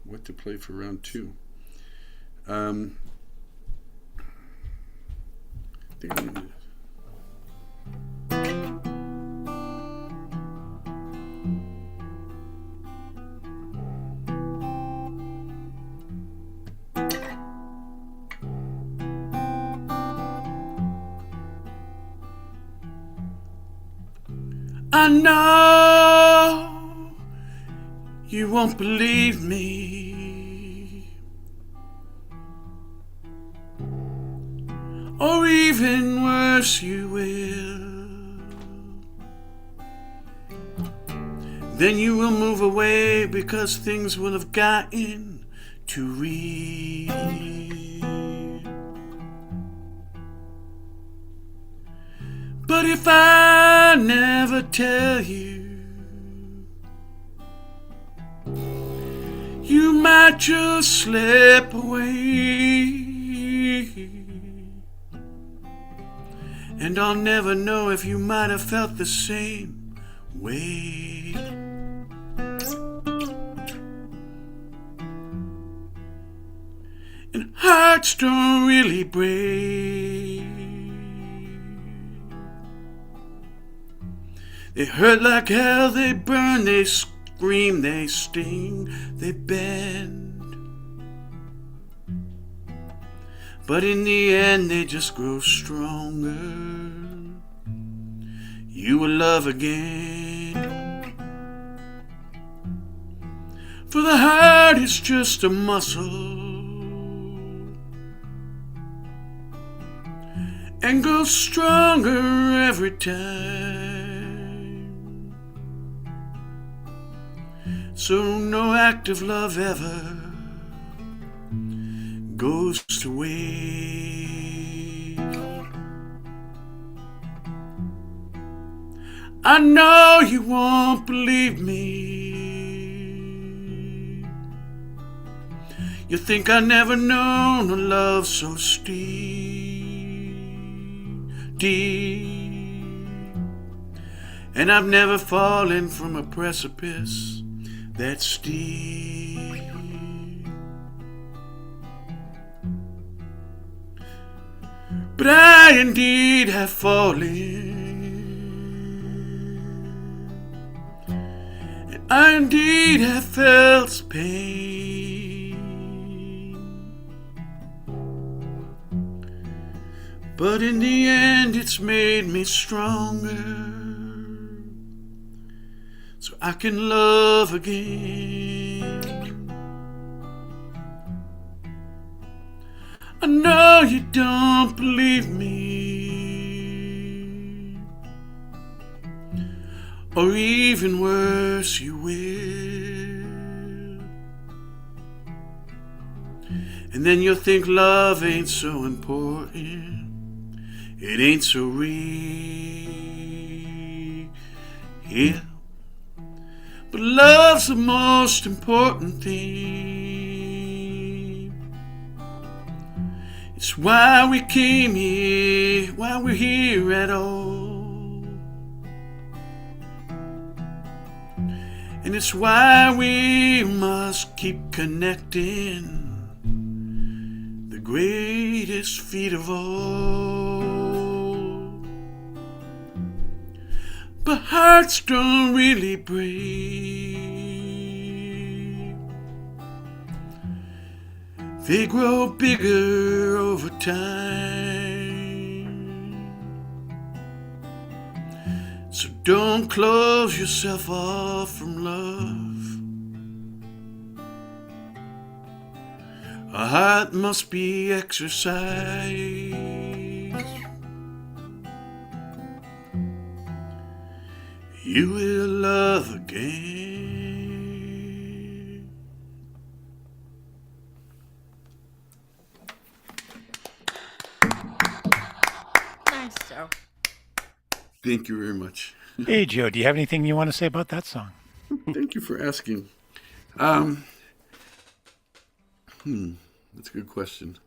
what to play for round two? I think I'm gonna. I know you won't believe me, or even worse, you will. Then you will move away because things will have gotten too real. But if I never tell you, you might just slip away, and I'll never know if you might have felt the same way. And hearts don't really break. They hurt like hell, they burn, they scream, they sting, they bend. But in the end, they just grow stronger. You will love again. For the heart is just a muscle, and grows stronger every time. So no act of love ever goes to waste. I know you won't believe me. You think I never known a love so deep, and I've never fallen from a precipice that steep. but I indeed have fallen. I indeed have felt pain, but in the end it's made me stronger, so I can love again. I know you don't believe me, or even worse, you will. And then you'll think love ain't so important, it ain't so real. Yeah. But love's the most important thing. It's why we came here, why we're here at all. And it's why we must keep connecting, the greatest feat of all. But hearts don't really break, they grow bigger over time. So don't close yourself off from love. A heart must be exercised. You will love again. Nice, Joe. Thank you very much. Hey, Joe, do you have anything you want to say about that song? Thank you for asking. That's a good question.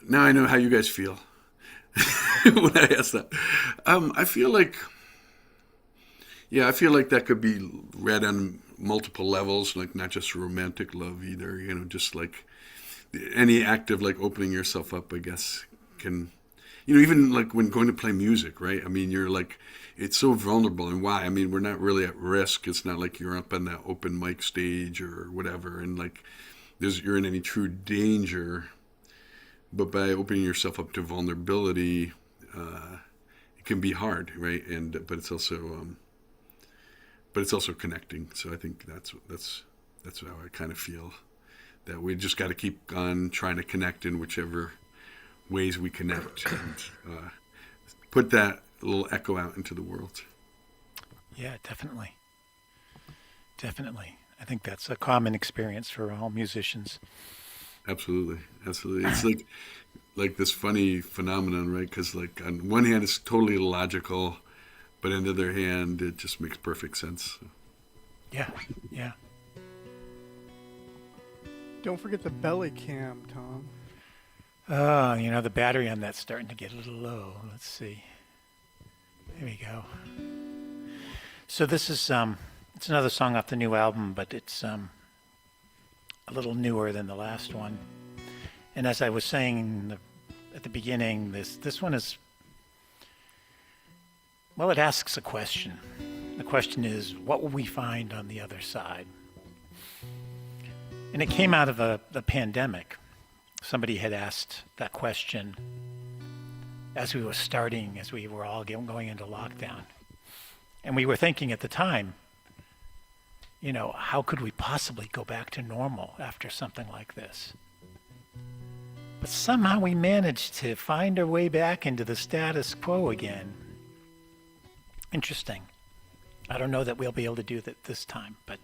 Now I know how you guys feel when I ask that. I feel like that could be read on multiple levels, like not just romantic love either, just like any act of like opening yourself up, I guess, can, even like when going to play music, right? I mean, you're like, it's so vulnerable. And why? I mean, we're not really at risk. It's not like you're up on that open mic stage or whatever, and like you're in any true danger. But by opening yourself up to vulnerability, it can be hard, right? But it's also connecting. So I think that's how I kind of feel, that we just got to keep on trying to connect in whichever ways we connect, and put that little echo out into the world. Yeah, definitely. Definitely. I think that's a common experience for all musicians. Absolutely. It's like this funny phenomenon, right? Because like on one hand, it's totally illogical, but on the other hand, it just makes perfect sense. Yeah. Don't forget the belly cam, Tom. Oh, the battery on that's starting to get a little low. Let's see. There we go. So this is it's another song off the new album, but it's a little newer than the last one. And as I was saying at the beginning, this one is, well, it asks a question. The question is, what will we find on the other side? And it came out of the pandemic. Somebody had asked that question as we were all going into lockdown. And we were thinking at the time, how could we possibly go back to normal after something like this? But somehow we managed to find our way back into the status quo again. Interesting. I don't know that we'll be able to do that this time, but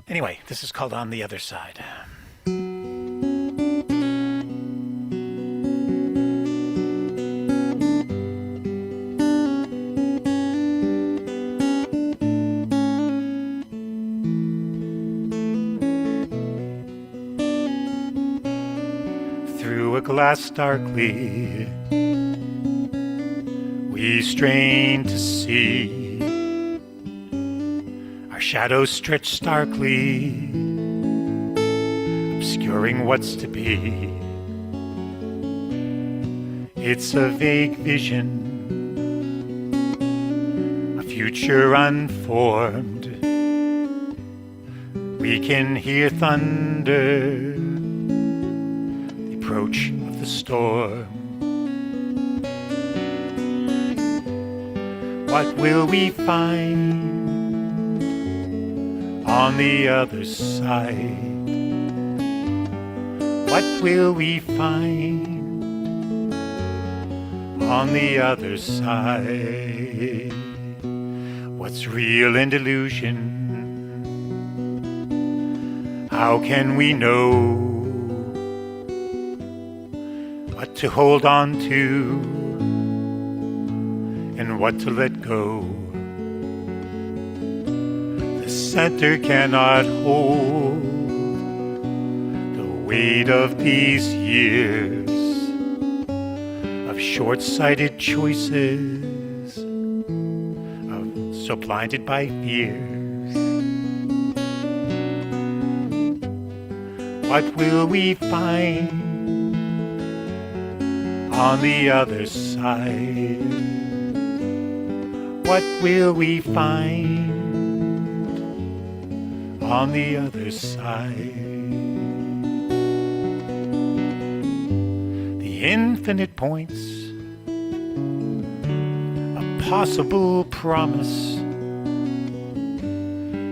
anyway, this is called On the Other Side. Through a glass darkly, we strain to see our shadows stretch starkly, obscuring what's to be. It's a vague vision, a future unformed. We can hear thunder, the approach of the storm. What will we find on the other side? What will we find on the other side? What's real and illusion? How can we know what to hold on to and what to let go? The center cannot hold the weight of these years of short-sighted choices, so blinded by fears. What will we find on the other side? What will we find on the other side? The infinite points, a possible promise,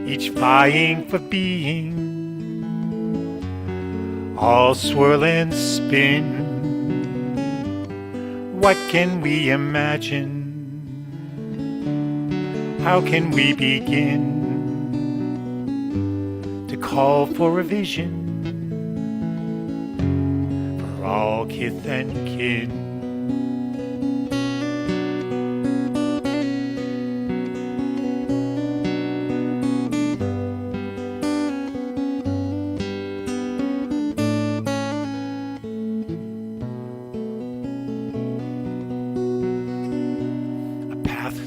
each vying for being, all swirl and spin. What can we imagine? How can we begin to call for a vision for all kith and kin?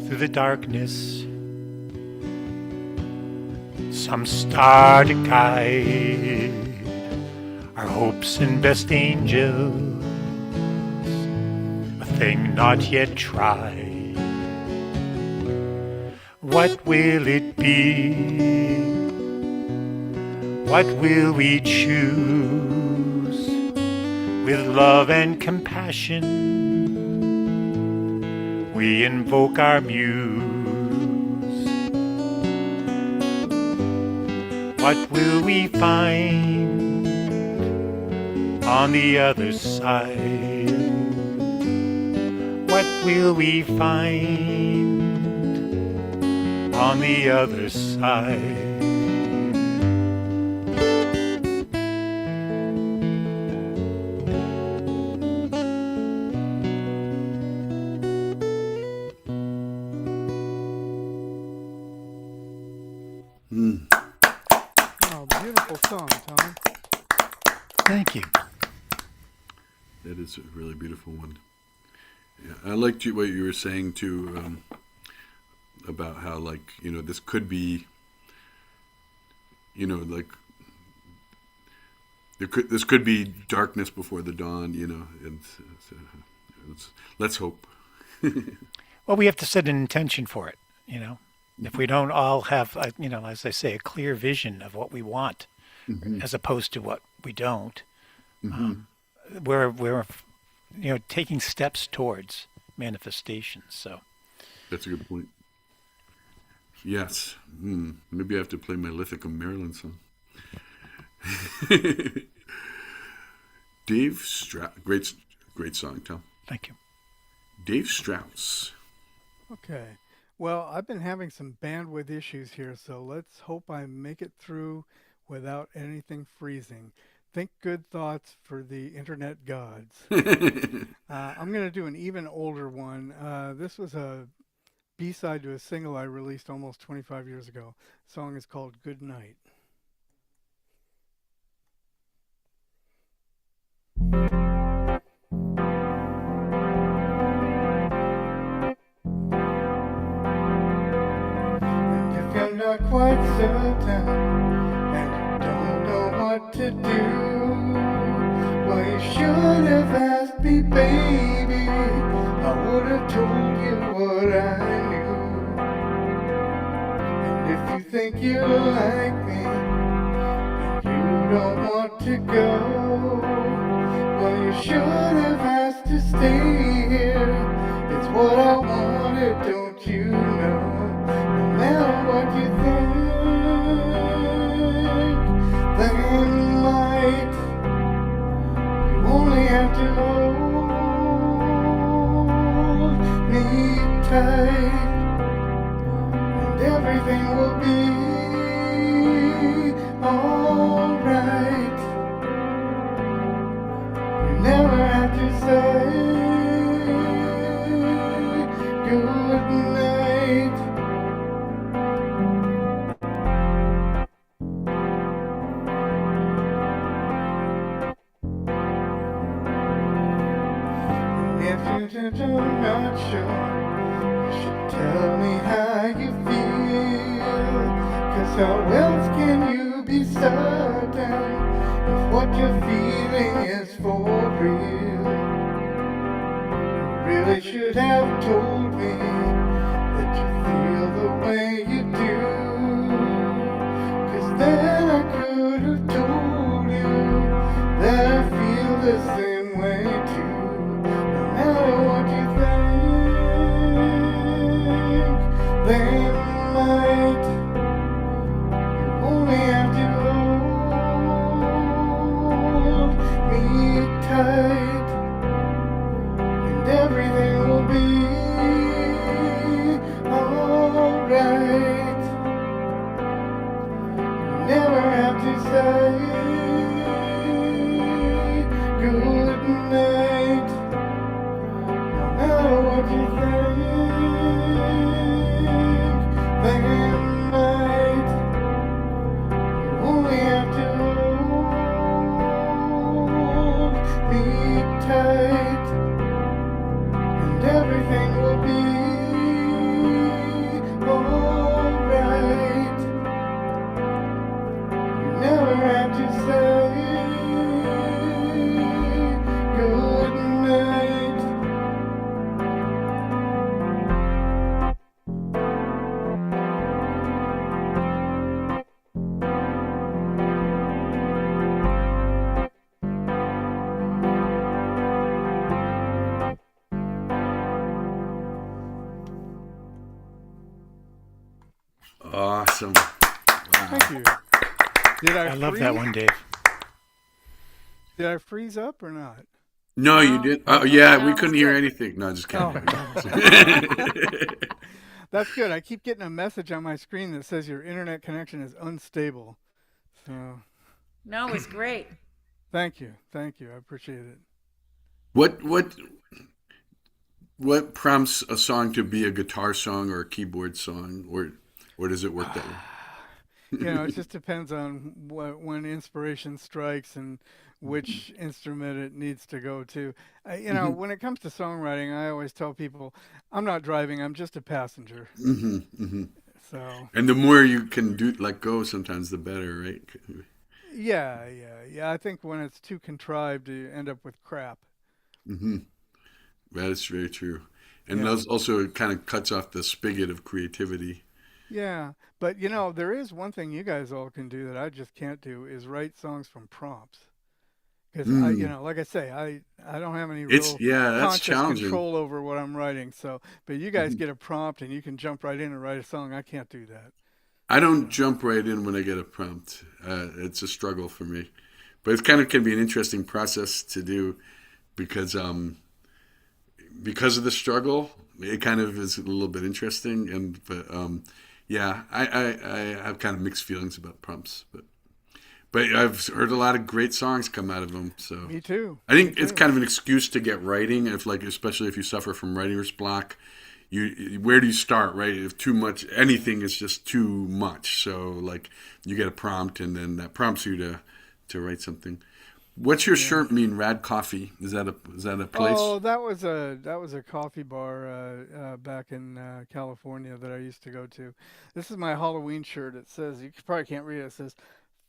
Through the darkness, some star to guide our hopes and best angels, a thing not yet tried. What will it be? What will we choose? With love and compassion we invoke our muse. What will we find on the other side? What will we find on the other side? Oh, beautiful song, Tom. Thank you. That is a really beautiful one. Yeah, I liked what you were saying too, about how, like, you know, this could be, you know, like this could be darkness before the dawn, you know, and let's hope. Well, we have to set an intention for it, you know. If we don't all have, you know, as I say, a clear vision of what we want, as opposed to what we don't, we're you know, taking steps towards manifestations. So That's a good point. Yes. Maybe I have to play my Lithicum Maryland song. Dave Strauss. Great song, Tom. thank you. Dave Strauss. Okay. Well, I've been having some bandwidth issues here, so let's hope I make it through without anything freezing. Think good thoughts for the internet gods. I'm going to do an even older one. This was a B-side to a single I released almost 25 years ago. The song is called Good Night. If you're not quite certain and you don't know what to do, well, you should have asked me, baby. I would have told you what I knew. And if you think you like me, and you don't want to go, well, you should have asked to stay here. It's what I wanted, don't you know? No matter what you think, they might. You only have to hold me tight, and everything will be alright. You never have to say good night. If you're not sure, you should tell me how you feel. 'Cause how else can you be certain if what you're feeling is for real? You really should have told me that you feel the way you do. 'Cause then I could have told you that I feel the same way too. No matter what you think, they might. You only have to hold me tight, and everything will be alright. You never have to say good night. No matter what you think, they might. You only have to hold me tight, and everything will be alright. You never have to say good night. Awesome. Wow. Thank you. Did I love that one, Dave. Did I freeze up or not? No, you No. did. Oh, yeah, we No, couldn't it's hear good. anything. No, just kidding. That's good. I keep getting a message on my screen that says your internet connection is unstable. So No, it was great. thank you. Thank you. I appreciate it. What prompts a song to be a guitar song or a keyboard song, or does it work that way? It just depends on when inspiration strikes and which instrument it needs to go to. When it comes to songwriting, I always tell people, I'm not driving, I'm just a passenger. So, And the more you can let go, sometimes the better, right? yeah. I think when it's too contrived, you end up with crap. That is very true. And Yeah. those also it kind of cuts off the spigot of creativity. Yeah, but there is one thing you guys all can do that I just can't do is write songs from prompts. Because like I say, I don't have any real That's conscious challenging. control over what I'm writing. So, but you guys get a prompt and you can jump right in and write a song. I can't do that. I don't jump right in when I get a prompt. It's a struggle for me, but it kind of can be an interesting process to do because of the struggle. It kind of is a little bit interesting, yeah, I have kind of mixed feelings about prompts, but I've heard a lot of great songs come out of them. So Me too. I think Me it's too. kind of an excuse to get writing. Especially if you suffer from writer's block, where do you start, right? If too much, anything is just too much. So you get a prompt, and then that prompts you to write something. What's your shirt mean? Rad Coffee, is that a place? Oh, that was a coffee bar back in California that I used to go to. This is my Halloween shirt. It says, you probably can't read it. It says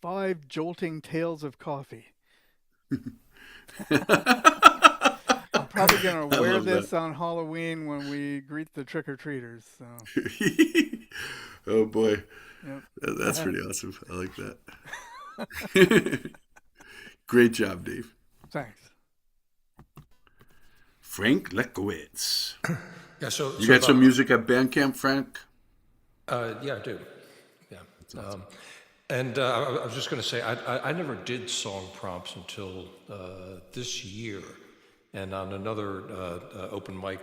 5 jolting tales of coffee. probably gonna I wear love this that. on Halloween when we greet the trick or treaters. So, Oh boy, yep. that's pretty awesome. I like that. Great job, Dave. Thanks. Frank Lekowitz. Yeah, so You so got some about- music at Bandcamp, Frank? Yeah, I do. Yeah. I was just going to say, I never did song prompts until this year. And on another open mic,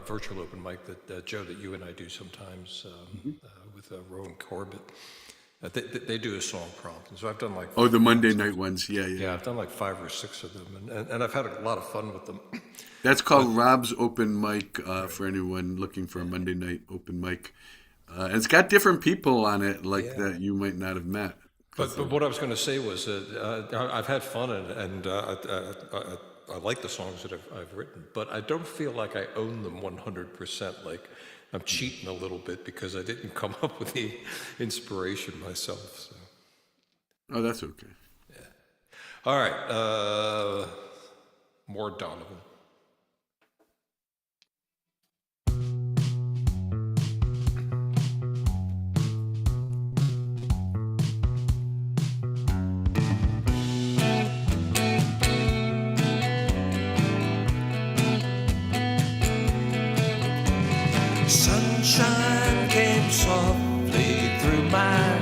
virtual open mic that Joe, that you and I do sometimes with Rowan Corbett, they do a song prompt. And so I've done like... Oh, the Monday night ones. Yeah. Yeah, I've done like 5 or 6 of them. And I've had a lot of fun with them. That's called Rob's Open Mic for anyone looking for a Monday night open mic. And it's got different people on it that you might not have met. But what I was going to say was that I've had fun and I like the songs that I've written, but I don't feel like I own them 100%. Like I'm cheating a little bit because I didn't come up with the inspiration myself. So. Oh, that's okay. All right, more Donovan. Sunshine came softly through my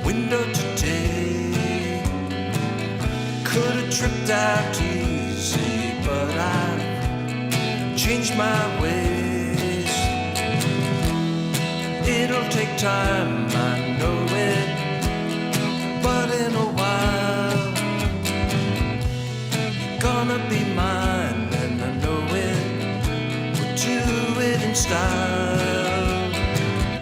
window today. Could have tripped out easy, but I changed my ways. It'll take time, I know it, but in a while you're gonna be mine, and I know it. We'll do it in style,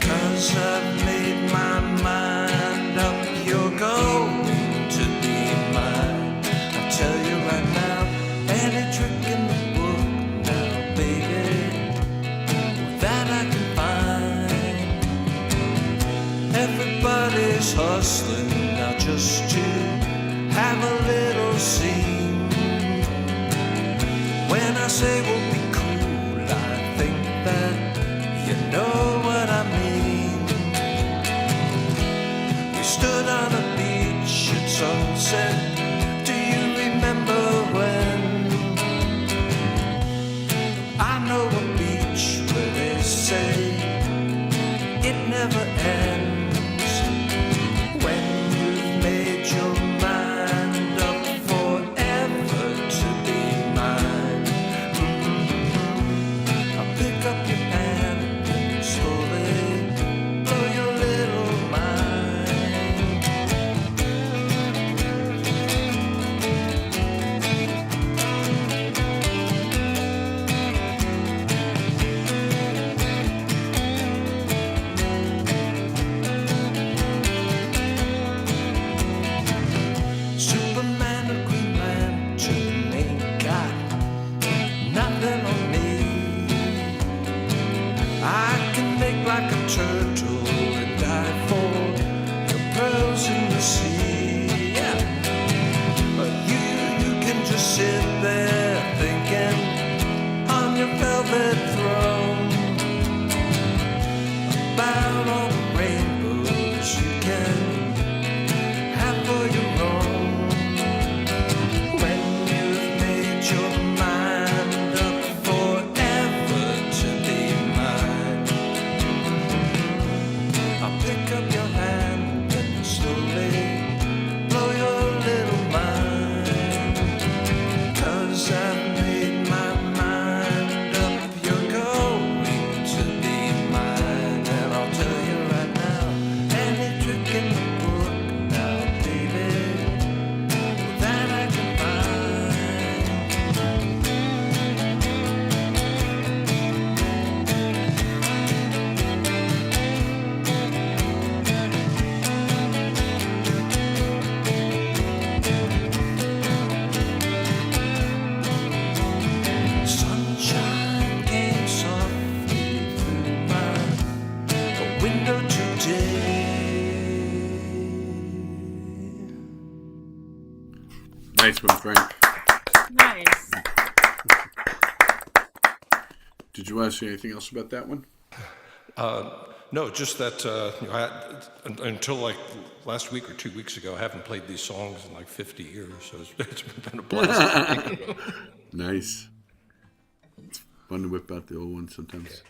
'cause I've made my mind up. You're going to be mine. I tell you right now, any trick in the book now, baby, that I can find. Everybody's hustling now just to have a little scene. When I say we'll be cool, I think that you know what I mean. We stood on a beach at sunset. Do you remember when? I know a beach where they say it never ends. When you've made your mind up forever to be mine, I'll pick up your hand and slowly blow your little mind. Superman or Green Lantern ain't got nothing on me. I can make like a turtle and dive for the pearls in the sea. Yeah. But you can just sit there thinking on your velvet throne about all the rainbows you can have for your own. When you've made your mind up forever to be mine, I'll pick up your hand and slowly blow your little mind. 'Cause I've made my mind up, you're going to be mine. And I'll tell you right now, any trick in the book now, baby, that I can find. Sunshine came softly through my window today. Nice one, Frank. Nice. Did you want to say anything else about that one? No, just that until like last week or 2 weeks ago, I haven't played these songs in like 50 years, so it's been a blast. Nice. It's fun to whip out the old ones sometimes.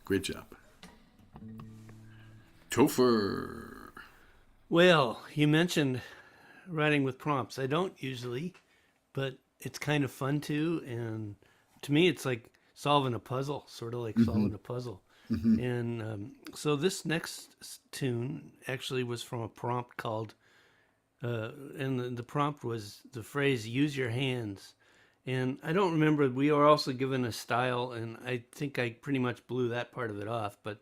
Great job. Topher. Well, you mentioned writing with prompts. I don't usually, but it's kind of fun too. And to me, it's like solving a puzzle, sort of like solving a puzzle. And so this next tune actually was from a prompt called, and the prompt was the phrase, use your hands. And I don't remember, we were also given a style, and I think I pretty much blew that part of it off, but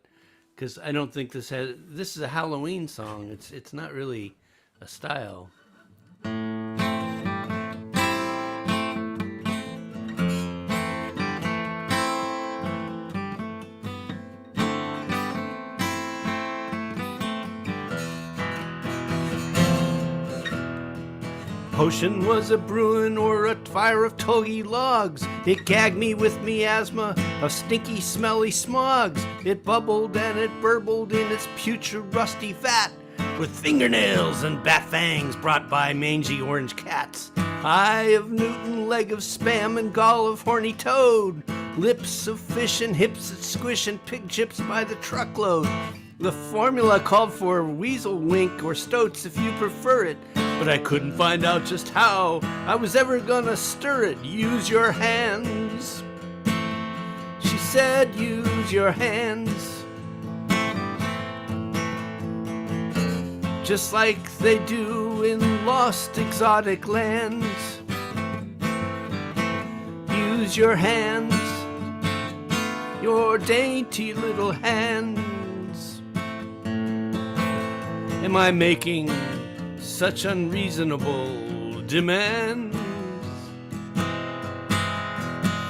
because I don't think this is a Halloween song. It's not really a style. Potion was a brewin' or a fire of togy logs. It gagged me with miasma of stinky, smelly smogs. It bubbled and it burbled in its putrid, rusty vat, with fingernails and bat fangs brought by mangy orange cats. Eye of Newton, leg of spam, and gall of horny toad. Lips of fish and hips that squish and pig chips by the truckload. The formula called for weasel wink or stoats if you prefer it, but I couldn't find out just how I was ever gonna stir it. Use your hands. She said, use your hands. Just like they do in lost exotic lands. Use your hands, your dainty little hands. Am I making such unreasonable demands?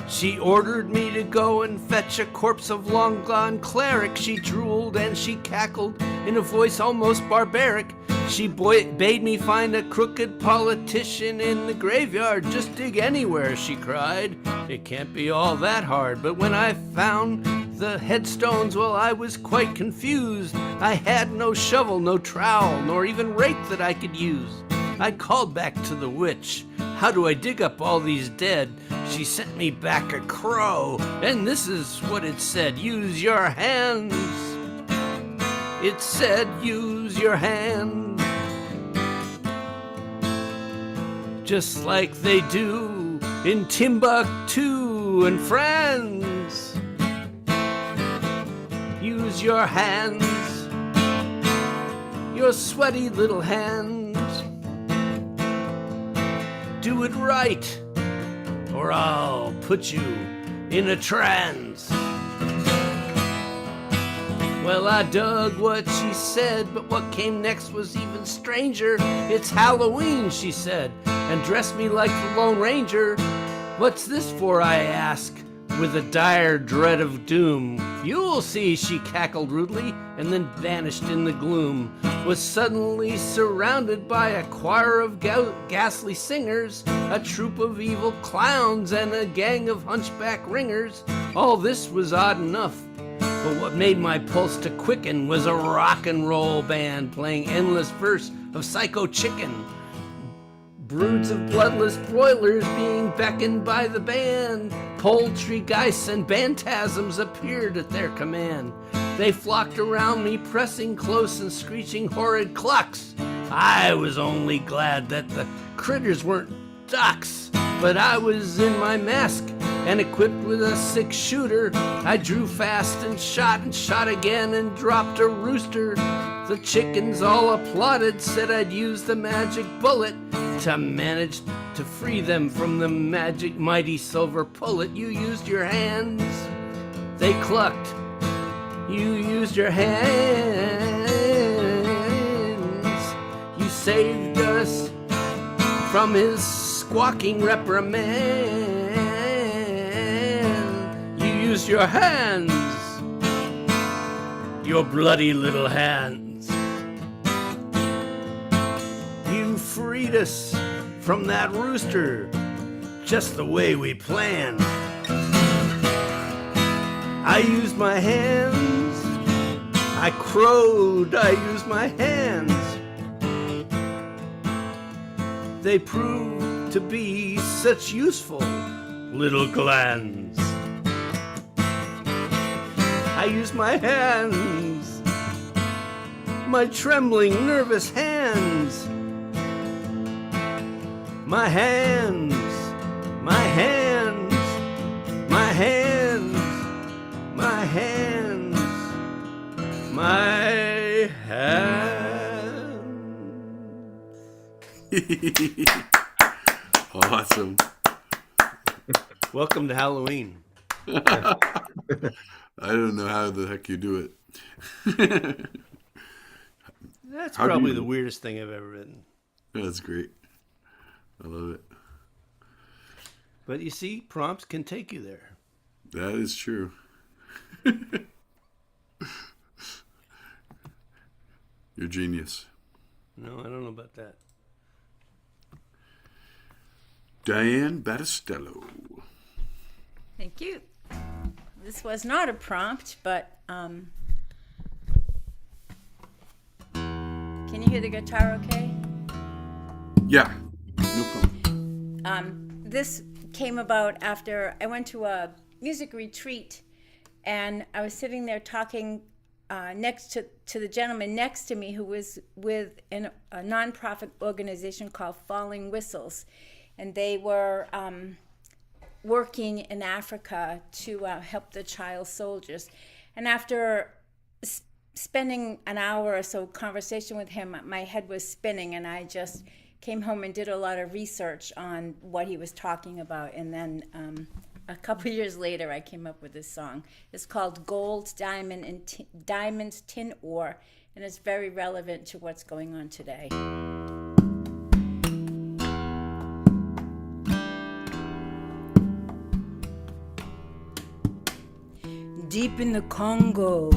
She ordered me to go and fetch a corpse of long-gone cleric. She drooled and she cackled in a voice almost barbaric. She bade me find a crooked politician in the graveyard. Just dig anywhere, she cried. It can't be all that hard. But when I found the headstones, well, I was quite confused. I had no shovel, no trowel, nor even rake that I could use. I called back to the witch. How do I dig up all these dead? She sent me back a crow, and this is what it said. Use your hands. It said, use your hands. Just like they do in Timbuktu and France. Use your hands, your sweaty little hands. Do it right, or I'll put you in a trance. Well, I dug what she said, but what came next was even stranger. It's Halloween, she said, and dressed me like the Lone Ranger. What's this for, I ask, with a dire dread of doom. You'll see, she cackled rudely, and then vanished in the gloom. Was suddenly surrounded by a choir of ghastly singers, a troop of evil clowns, and a gang of hunchback ringers. All this was odd enough, but what made my pulse to quicken was a rock and roll band playing endless verse of Psycho Chicken. Broods of bloodless broilers being beckoned by the band. Poultry geists and bantasms appeared at their command. They flocked around me, pressing close and screeching horrid clucks. I was only glad that the critters weren't ducks, but I was in my mask and equipped with a 6-shooter. I drew fast and shot again and dropped a rooster. The chickens all applauded, said I'd use the magic bullet to manage to free them from the mighty silver pullet. You used your hands, they clucked. You used your hands. You saved us from his squawking reprimand. You used your hands, your bloody little hands. You freed us from that rooster, just the way we planned. I used my hands. I crowed. I used my hands. They proved to be such useful little glands. I used my hands, my trembling, nervous hands. My hands, my hands, my hands, my hands, my hands. Awesome. Welcome to Halloween. I don't know how the heck you do it. That's How do probably you- the weirdest thing I've ever written. That's great. I love it. But you see, prompts can take you there. That is true. You're genius. No, I don't know about that. Diane Battistello. Thank you. This was not a prompt, but can you hear the guitar okay? Yeah, no problem. This came about after I went to a music retreat, and I was sitting there talking next to the gentleman next to me who was with a nonprofit organization called Falling Whistles, and they were working in Africa to help the child soldiers. And after spending an hour or so conversation with him, my head was spinning, and I just came home and did a lot of research on what he was talking about. And then a couple years later, I came up with this song. It's called Gold, Diamond, and Diamonds, Tin Ore, and it's very relevant to what's going on today. Deep in the Congo,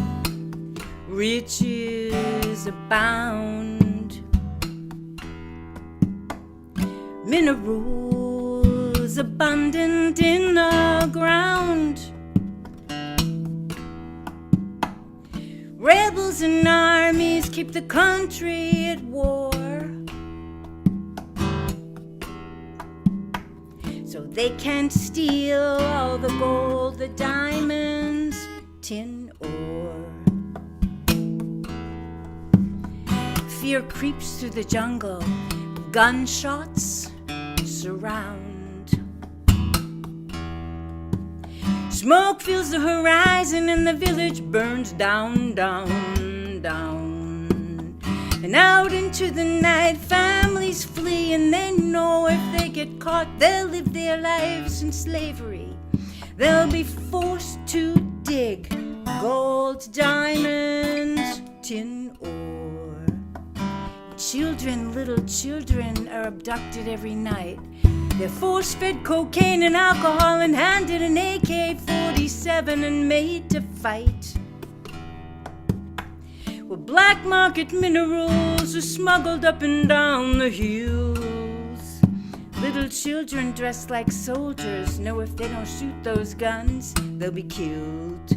riches abound. Minerals abundant in the ground. Rebels and armies keep the country at war, so they can't steal all the gold, the diamonds, tin ore. Fear creeps through the jungle, gunshots surround. Smoke fills the horizon and the village burns down, down, down. And out into the night families flee, and they know if they get caught they'll live their lives in slavery. They'll be forced to dig gold, diamonds, tin ore. Children, little children are abducted every night. They're force-fed cocaine and alcohol and handed an AK-47 and made to fight. Well, black market minerals are smuggled up and down the hills. Little children dressed like soldiers know if they don't shoot those guns, they'll be killed.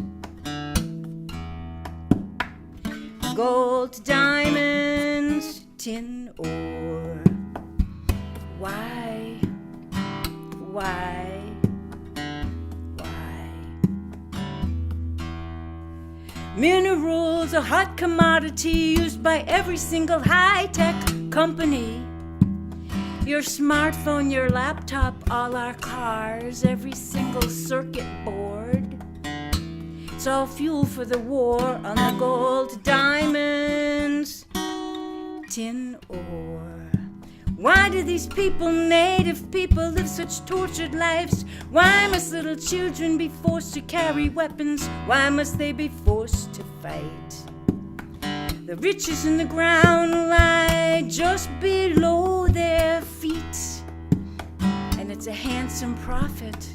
Gold, diamonds, tin ore. Why? Why? Minerals, a hot commodity used by every single high-tech company. Your smartphone, your laptop, all our cars, every single circuit board. It's all fuel for the war on the gold, diamonds, tin ore. Why do these people, native people, live such tortured lives? Why must little children be forced to carry weapons? Why must they be forced to fight? The riches in the ground lie just below their feet, and it's a handsome profit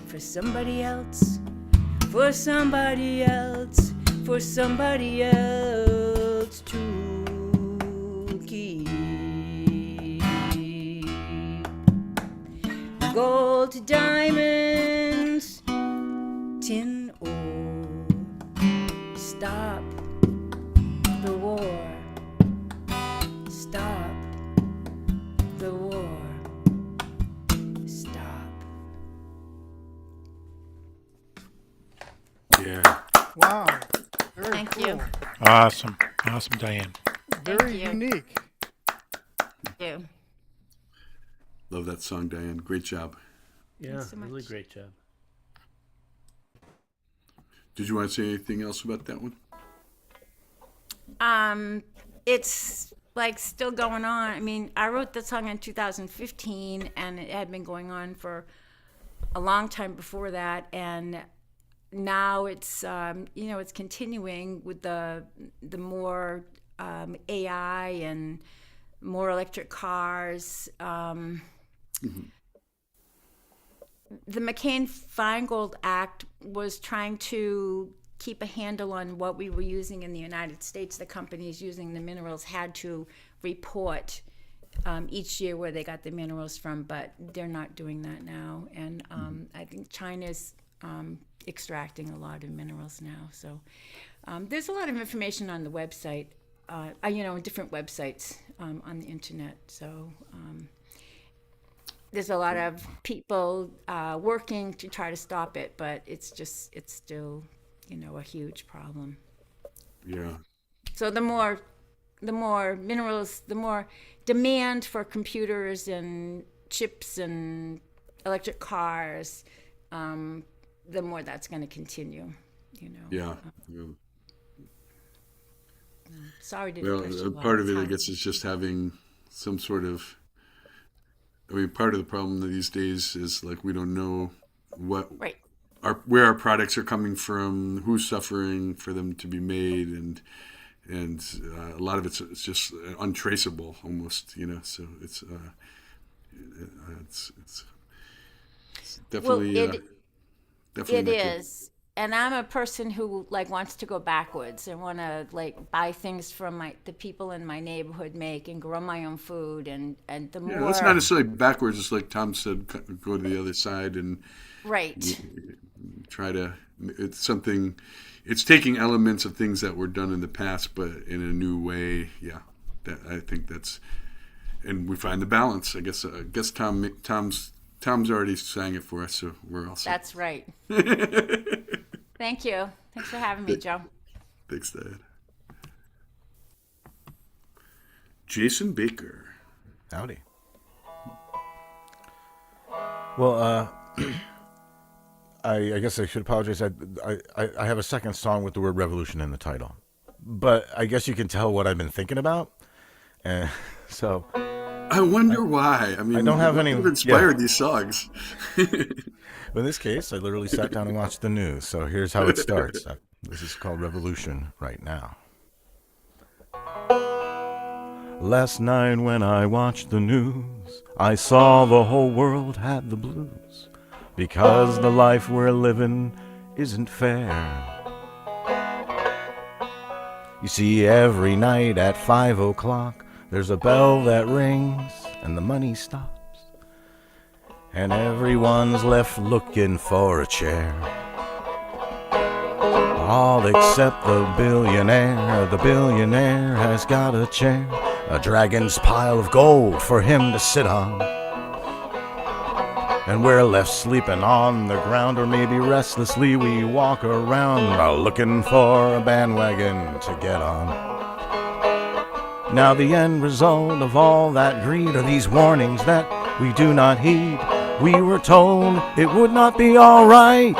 for somebody else, for somebody else, for somebody else to keep. Gold, diamonds, tin ore. Stop the war. Stop the war. Stop. Yeah. Wow. Very Thank cool. you. Awesome. Awesome, Diane. Very you. unique. Thank you. Love that song, Diane. Great job. Yeah, so really much. great job. Did you want to say anything else about that one? It's like still going on. I mean, I wrote the song in 2015, and it had been going on for a long time before that, and now it's it's continuing with the more AI and more electric cars. The McCain-Feingold Act was trying to keep a handle on what we were using in the United States. The companies using the minerals had to report each year where they got the minerals from, but they're not doing that now. And I think China's extracting a lot of minerals now. So there's a lot of information on the website, different websites on the internet. So there's a lot of people working to try to stop it, but it's still, a huge problem. Yeah. So the more minerals, the more demand for computers and chips and electric cars, the more that's going to continue. Yeah. Sorry to Well, depress you. part of it, I guess, is just having some sort of. I mean, part of the problem these days is like we don't know what Right. where our products are coming from, who's suffering for them to be made, and a lot of it's just untraceable almost. So it's definitely Well, definitely it not good. is. And I'm a person who wants to go backwards and want to buy things from the people in my neighborhood make and grow my own food and the Yeah, more that's not necessarily backwards. It's like Tom said, go to the other side and right. try to. It's something. It's taking elements of things that were done in the past, but in a new way. Yeah, I think that's, and we find the balance. I guess Tom's already sang it for us, so we're all set. That's right. Thank you. Thanks for having me, Joe. Thanks, Dad. Jason Baker. Howdy. Well, I guess I should apologize. I have a second song with the word revolution in the title, but I guess you can tell what I've been thinking about, and so I wonder why. I mean, I don't have what any. could have inspired these songs. In this case, I literally sat down and watched the news. So here's how it starts. This is called Revolution right now. Last night when I watched the news, I saw the whole world had the blues, because the life we're living isn't fair. You see, every night at 5 o'clock, there's a bell that rings and the money stops. And everyone's left looking for a chair. All except the billionaire. The billionaire has got a chair, a dragon's pile of gold for him to sit on. And we're left sleeping on the ground, or maybe restlessly we walk around looking for a bandwagon to get on. Now the end result of all that greed are these warnings that we do not heed. We were told it would not be all right.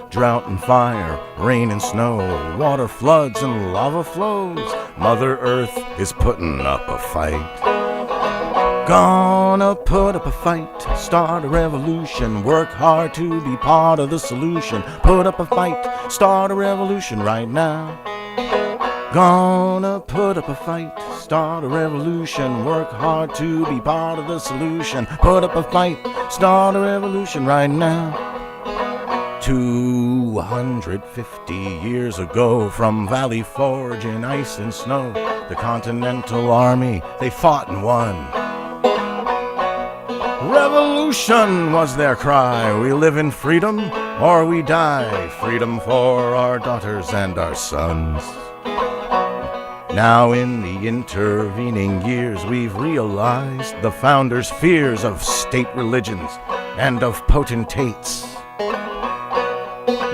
Drought and fire, rain and snow, water floods and lava flows. Mother Earth is putting up a fight. Gonna put up a fight, start a revolution, work hard to be part of the solution. Put up a fight, start a revolution right now. Gonna put up a fight, start a revolution, work hard to be part of the solution. Put up a fight, start a revolution right now. 250 years ago, from Valley Forge in ice and snow, the Continental Army, they fought and won. Revolution was their cry. We live in freedom, or we die. Freedom for our daughters and our sons. Now in the intervening years we've realized the founders' fears of state religions and of potentates.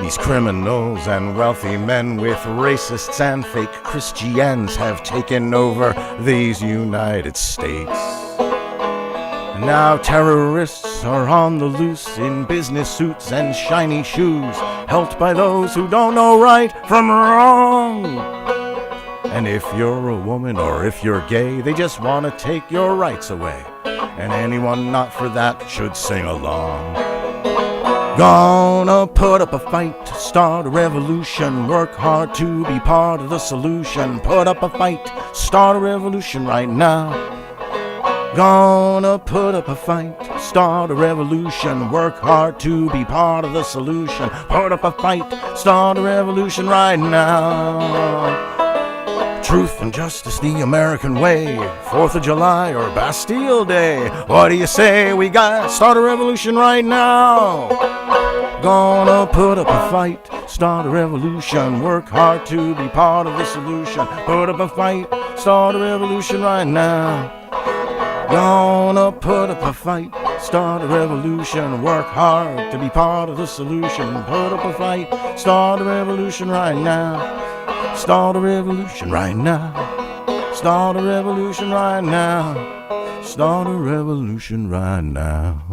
These criminals and wealthy men with racists and fake Christians have taken over these United States. And now terrorists are on the loose in business suits and shiny shoes, helped by those who don't know right from wrong. And if you're a woman or if you're gay, they just want to take your rights away. And anyone not for that should sing along. Gonna put up a fight, start a revolution, work hard to be part of the solution. Put up a fight, start a revolution right now. Gonna put up a fight, start a revolution, work hard to be part of the solution. Put up a fight, start a revolution right now. Truth and justice, the American way, 4th of July or Bastille Day. What do you say? We got start a revolution right now. Gonna put up a fight, start a revolution, work hard to be part of the solution. Put up a fight, start a revolution right now. Gonna put up a fight, start a revolution, work hard to be part of the solution. Put up a fight, start a revolution right now. Start a revolution right now. Start a revolution right now. Start a revolution right now.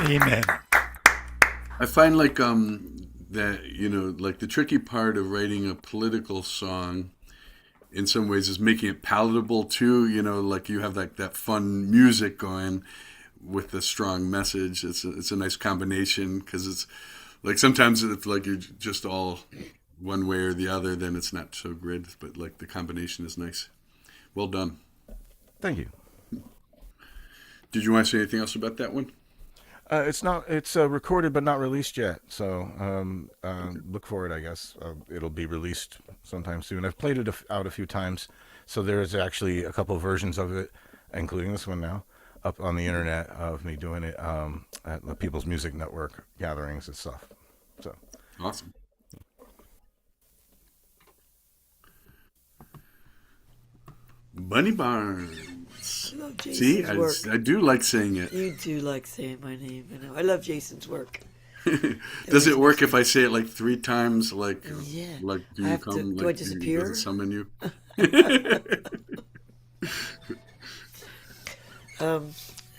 Amen. I find like that, you know, like the tricky part of writing a political song in some ways is making it palatable too, you know, like you have like that fun music going with the strong message. It's a nice combination, because it's like sometimes if like you're just all one way or the other, then it's not so good, but like the combination is nice. Well done. Thank you. Did you want to say anything else about that one? It's recorded but not released yet, so look for it, I guess. It'll be released sometime soon. I've played it out a few times, so there's actually a couple versions of it, including this one now, up on the internet of me doing it at the People's Music Network gatherings and stuff. So Awesome. Bunny Barnes. I love Jason's See, work. I do like saying it. You do like saying my name. I know. I love Jason's work. Does it work if I say it like 3 times? Like, Yeah. like do I you have come? to- like, do I disappear? Does it summon you?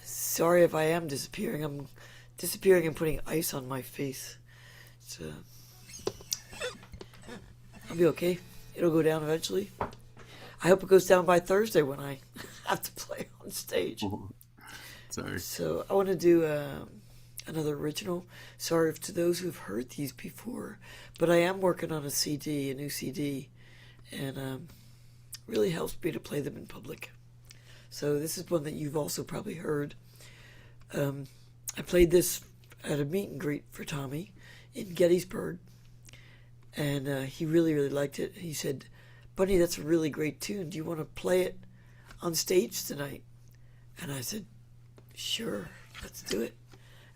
Sorry if I am disappearing. I'm disappearing and putting ice on my face. So I'll be okay. It'll go down eventually. I hope it goes down by Thursday when I have to play on stage. Sorry. So I want to do another original. Sorry to those who've heard these before, but I am working on a CD, a new CD, and really helps me to play them in public. So this is one that you've also probably heard. I played this at a meet and greet for Tommy in Gettysburg, and he really, really liked it. He said, "Bunny, that's a really great tune. Do you want to play it on stage tonight?" And I said, "Sure, let's do it."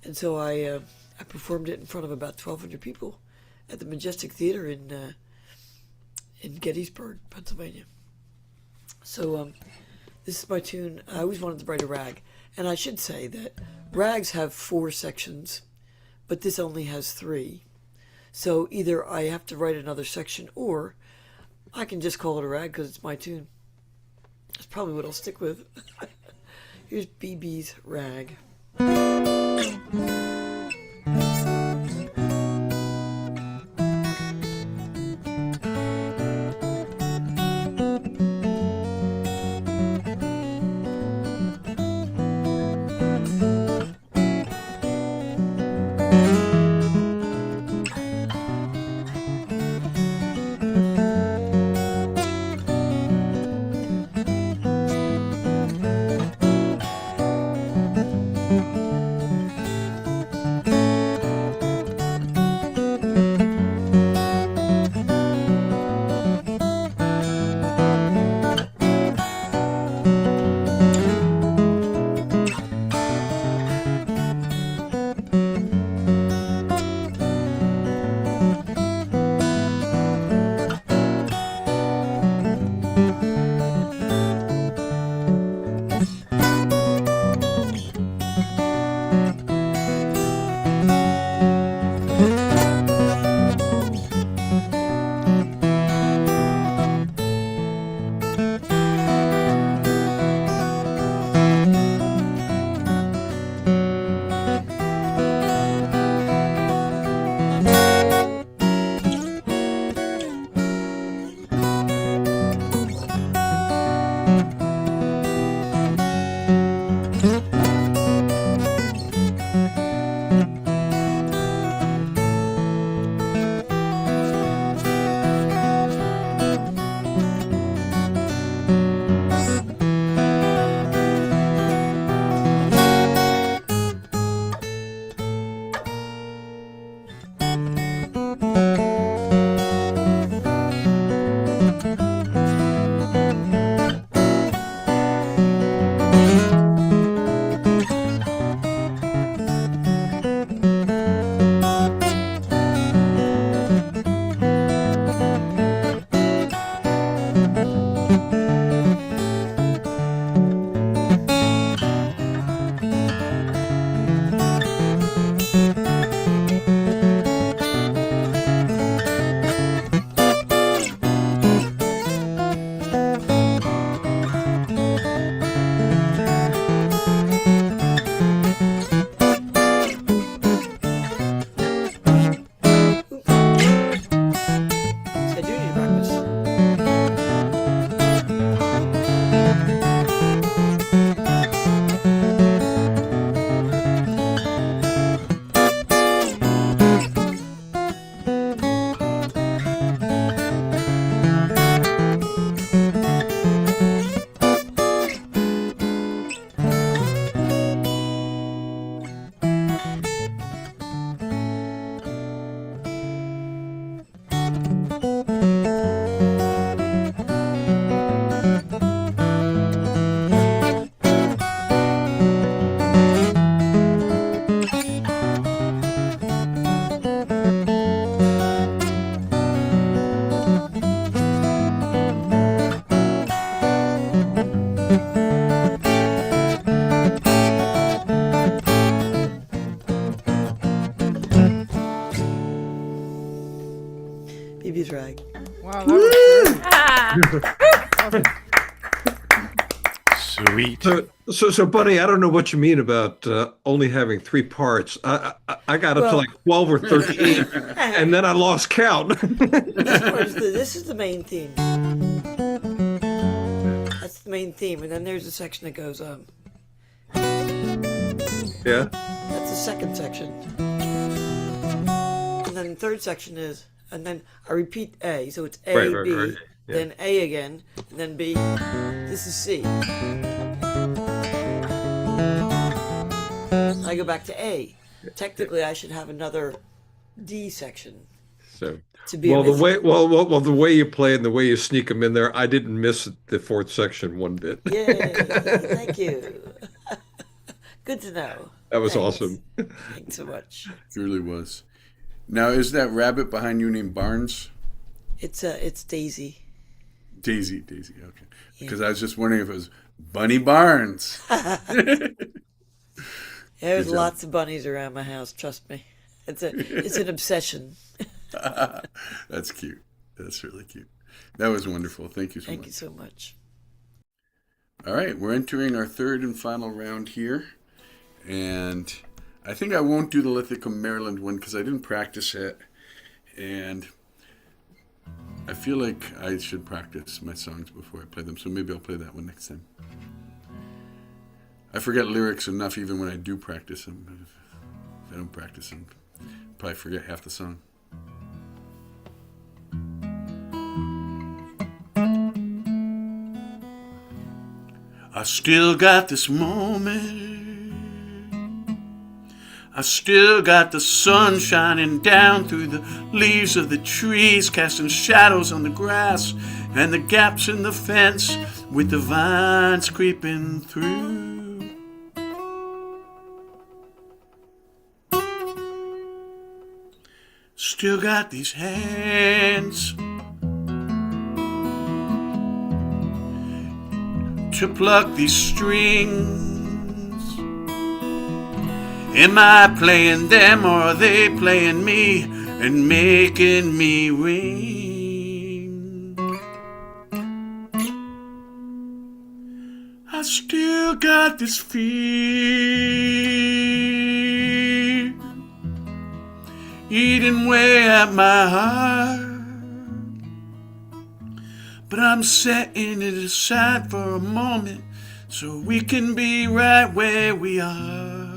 And so I performed it in front of about 1,200 people at the Majestic Theater in Gettysburg, Pennsylvania. So this is my tune. I always wanted to write a rag. And I should say that rags have 4 sections, but this only has 3. So either I have to write another section, or I can just call it a rag because it's my tune. That's probably what I'll stick with. Here's BB's Rag. I do need to practice. BB's rag. Wow, that was great. Sweet. So, buddy, I don't know what you mean about only having 3 parts. I got up to like 12 or 13, and then I lost count. This is the main theme. That's the main theme, and then there's a section that goes Yeah. That's the second section. And then the third section is, and then I repeat A, so it's A, Right, B, right. Yeah. then A again, and then B. This is C. I go back to A. Technically, I should have another D section So, to be. well, a the way you play and the way you sneak them in there, I didn't miss the 4th section one bit. Yay! Thank you. Good to know. That was Thanks. awesome. Thanks so much. It really was. Now, is that rabbit behind you named Barnes? It's Daisy. Daisy, okay. Because I was just wondering if it was Bunny Barnes. There's Good job. lots of bunnies around my house. Trust me, it's an obsession. That's cute. That's really cute. That was wonderful. Thank you so Thank much. you so much. All right, we're entering our third and final round here. And I think I won't do the Lithicum, Maryland one because I didn't practice it. And I feel like I should practice my songs before I play them. So maybe I'll play that one next time. I forget lyrics enough even when I do practice them. If I don't practice them, I'll probably forget half the song. I still got this moment. I still got the sun shining down through the leaves of the trees, casting shadows on the grass and the gaps in the fence with the vines creeping through. Still got these hands to pluck these strings? Am I playing them or are they playing me and making me ring? I still got this fear eating way at my heart, but I'm setting it aside for a moment so we can be right where we are.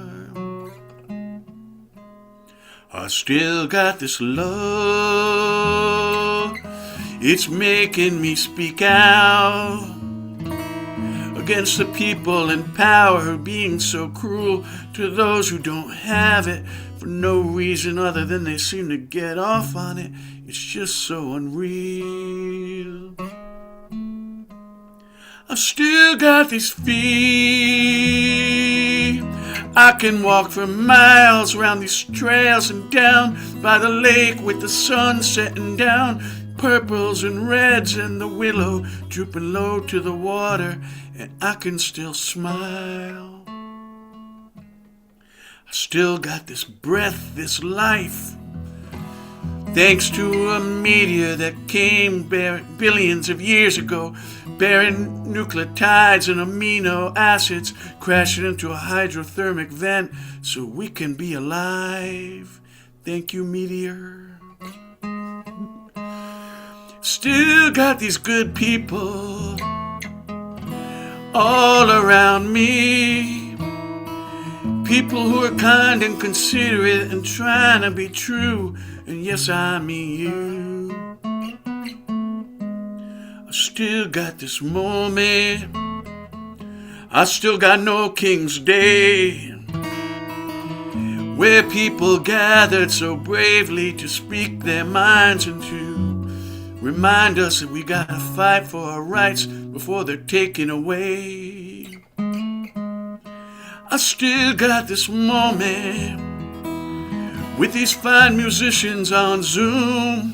I still got this love, it's making me speak out against the people in power being so cruel to those who don't have it for no reason other than they seem to get off on it. It's just so unreal. I've still got this fear. I can walk for miles around these trails and down by the lake with the sun setting down, purples and reds and the willow drooping low to the water, and I can still smile. I still got this breath, this life, thanks to a meteor that came billions of years ago, bearing nucleotides and amino acids, crashing into a hydrothermic vent so we can be alive. Thank you, meteor. Still got these good people all around me, people who are kind and considerate and trying to be true, and yes, I mean you. I still got this moment, I still got no King's Day, where people gathered so bravely to speak their minds and to remind us that we gotta fight for our rights before they're taken away. I still got this moment with these fine musicians on Zoom.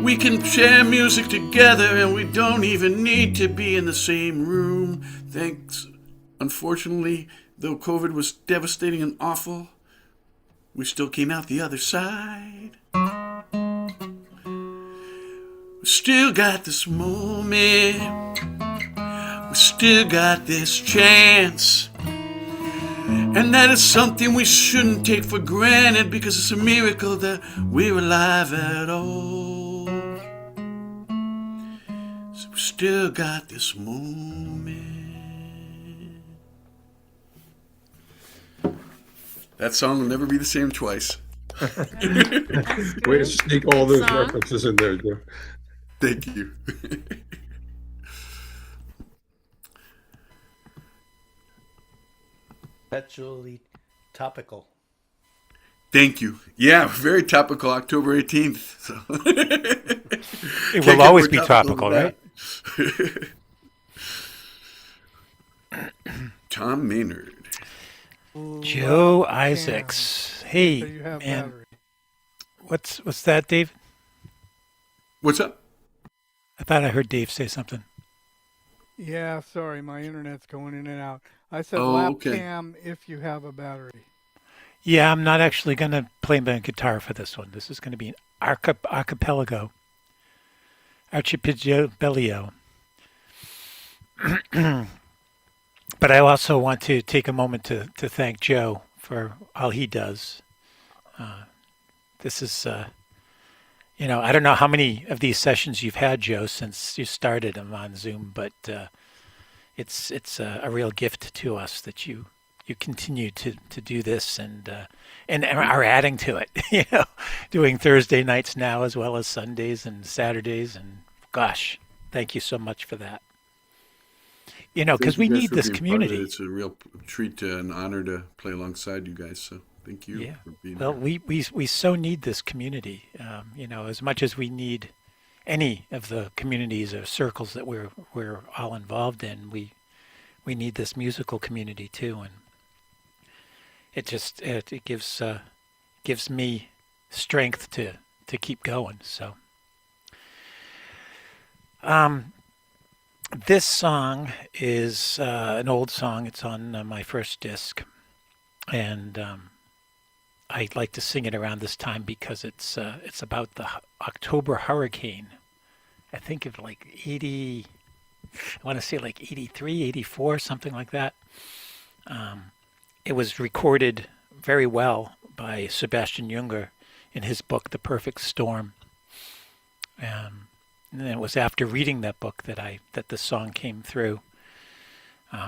We can share music together and we don't even need to be in the same room. Thanks. Unfortunately, though COVID was devastating and awful, we still came out the other side. We still got this moment. We still got this chance. And that is something we shouldn't take for granted because it's a miracle that we're alive at all. So we still got this moment. That song will never be the same twice. Way to sneak all those references in there, Joe. Thank you. Perpetually topical. Thank you. Yeah, very topical. October 18th. So. It will always be topical, right? Tom Maynard. Joe Isaacs. So Hey, you have man, battery. what's that, Dave? What's up? I thought I heard Dave say something. Yeah, sorry, my internet's going in and out. I said Oh, lap okay. cam if you have a battery. Yeah, I'm not actually going to play my guitar for this one. This is going to be an archipelago. Archipelago. But I also want to take a moment to thank Joe for all he does. This is, I don't know how many of these sessions you've had, Joe, since you started them on Zoom, but it's a real gift to us that you continue to do this and are adding to it. Doing Thursday nights now as well as Sundays and Saturdays, and gosh, thank you so much for that. Because we need this community. It's a real treat and honor to play alongside you guys. So thank you for being Well, here. we so need this community. As much as we need any of the communities or circles that we're all involved in, we need this musical community too, and it gives me strength to keep going. So, This song is an old song. It's on my first disc, and I like to sing it around this time because it's about the October hurricane. I think of like 80, I want to say like 83, 84, something like that. It was recorded very well by Sebastian Junger in his book, The Perfect Storm. And it was after reading that book that the song came through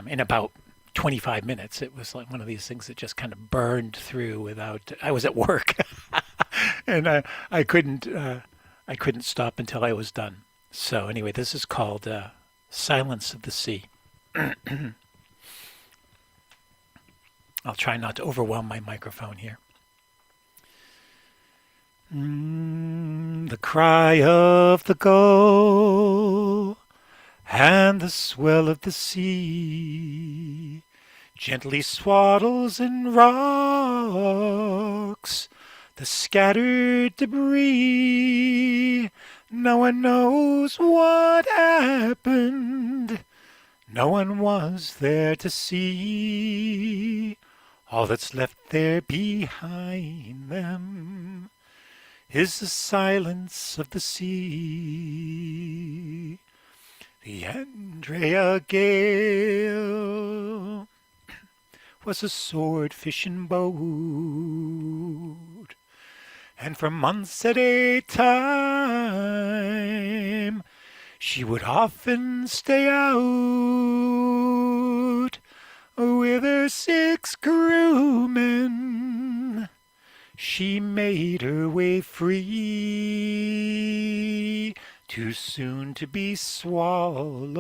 in about 25 minutes. It was like one of these things that just kind of burned through without. I was at work, and I couldn't stop until I was done. So anyway, this is called "Silence of the Sea." I'll try not to overwhelm my microphone here. The cry of the gull and the swell of the sea gently swaddles and rocks the scattered debris. No one knows what happened. No one was there to see. All that's left there behind them is the silence of the sea. The Andrea Gale was a sword fishing boat, and for months at a time she would often stay out with her 6 crewmen. She made her way free, too soon to be swallowed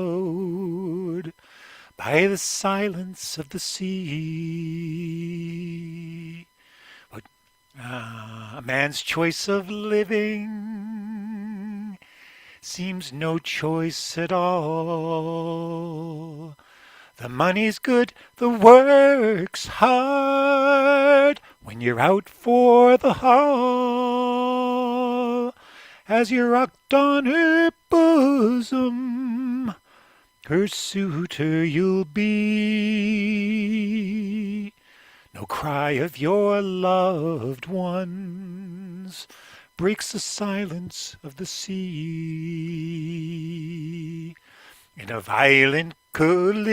by the silence of the sea. But a man's choice of living seems no choice at all. The money's good, the work's hard when you're out for the haul. As you're rocked on her bosom, her suitor you'll be. No cry of your loved ones breaks the silence of the sea. In a violent collision,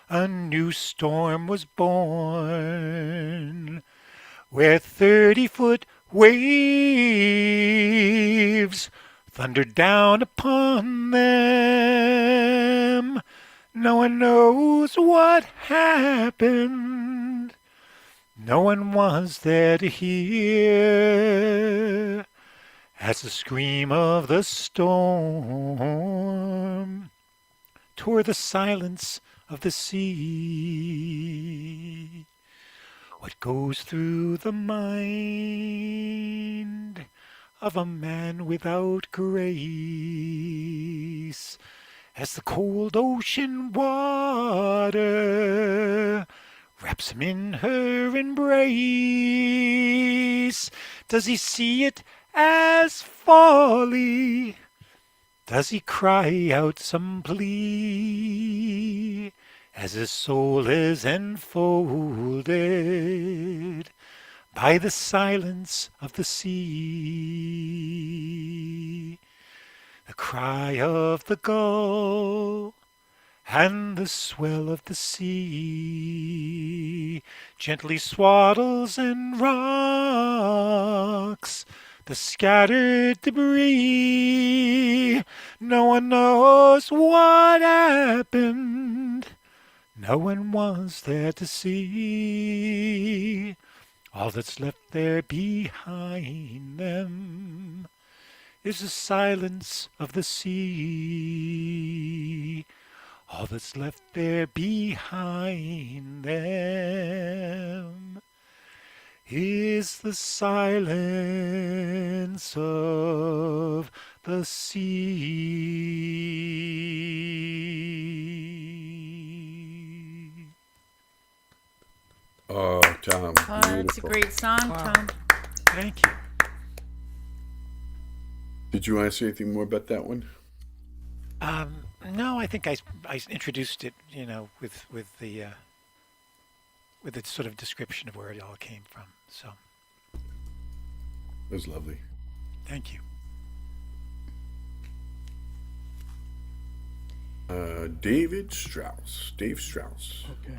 a new storm was born, where 30-foot waves thundered down upon them. No one knows what happened. No one was there to hear as the scream of the storm tore the silence of the sea. What goes through the mind of a man without grace as the cold ocean water wraps him in her embrace? Does he see it as folly? Does he cry out some plea as his soul is enfolded by the silence of the sea? The cry of the gull and the swell of the sea gently swaddles and rocks the scattered debris. No one knows what happened. No one was there to see. All that's left there behind them is the silence of the sea. All that's left there behind them is the silence of the sea. Oh, Tom. Oh, that's a Beautiful. great song, Tom. Thank you. Did you want to say anything more about that one? No, I think I introduced it, with the sort of description of where it all came from. So, It was lovely. thank you. David Strauss. Dave Strauss. Okay.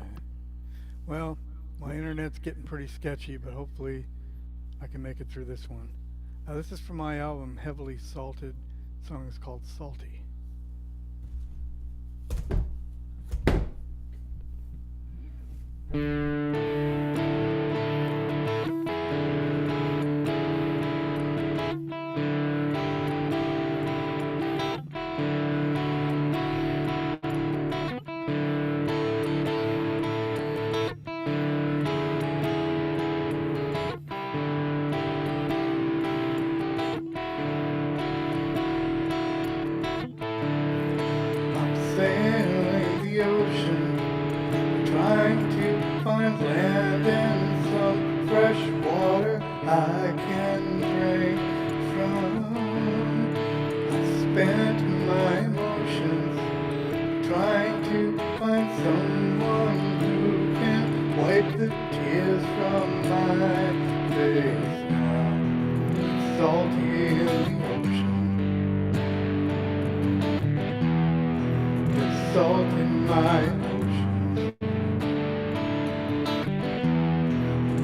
Well, my internet's getting pretty sketchy, but hopefully I can make it through this one. This is from my album, Heavily Salted. The song is called Salty. I'm sailing the ocean, trying to find land and some fresh water I can drink from. I spent my emotions trying to find someone who can wipe the tears from my face now. It's salty in the ocean. There's salt in my oceans.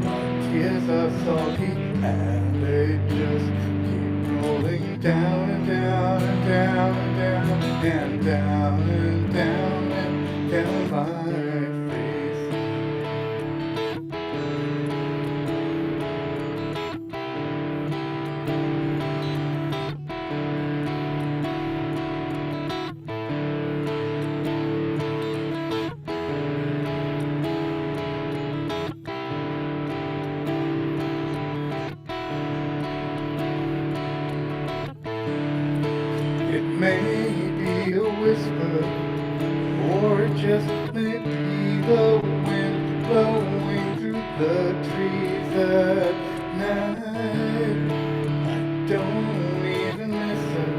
My tears are salty and they just keep rolling down and down and down and down and down and down and down my face. It may be a whisper, or it just may be the wind blowing through the trees at night. I don't even miss her.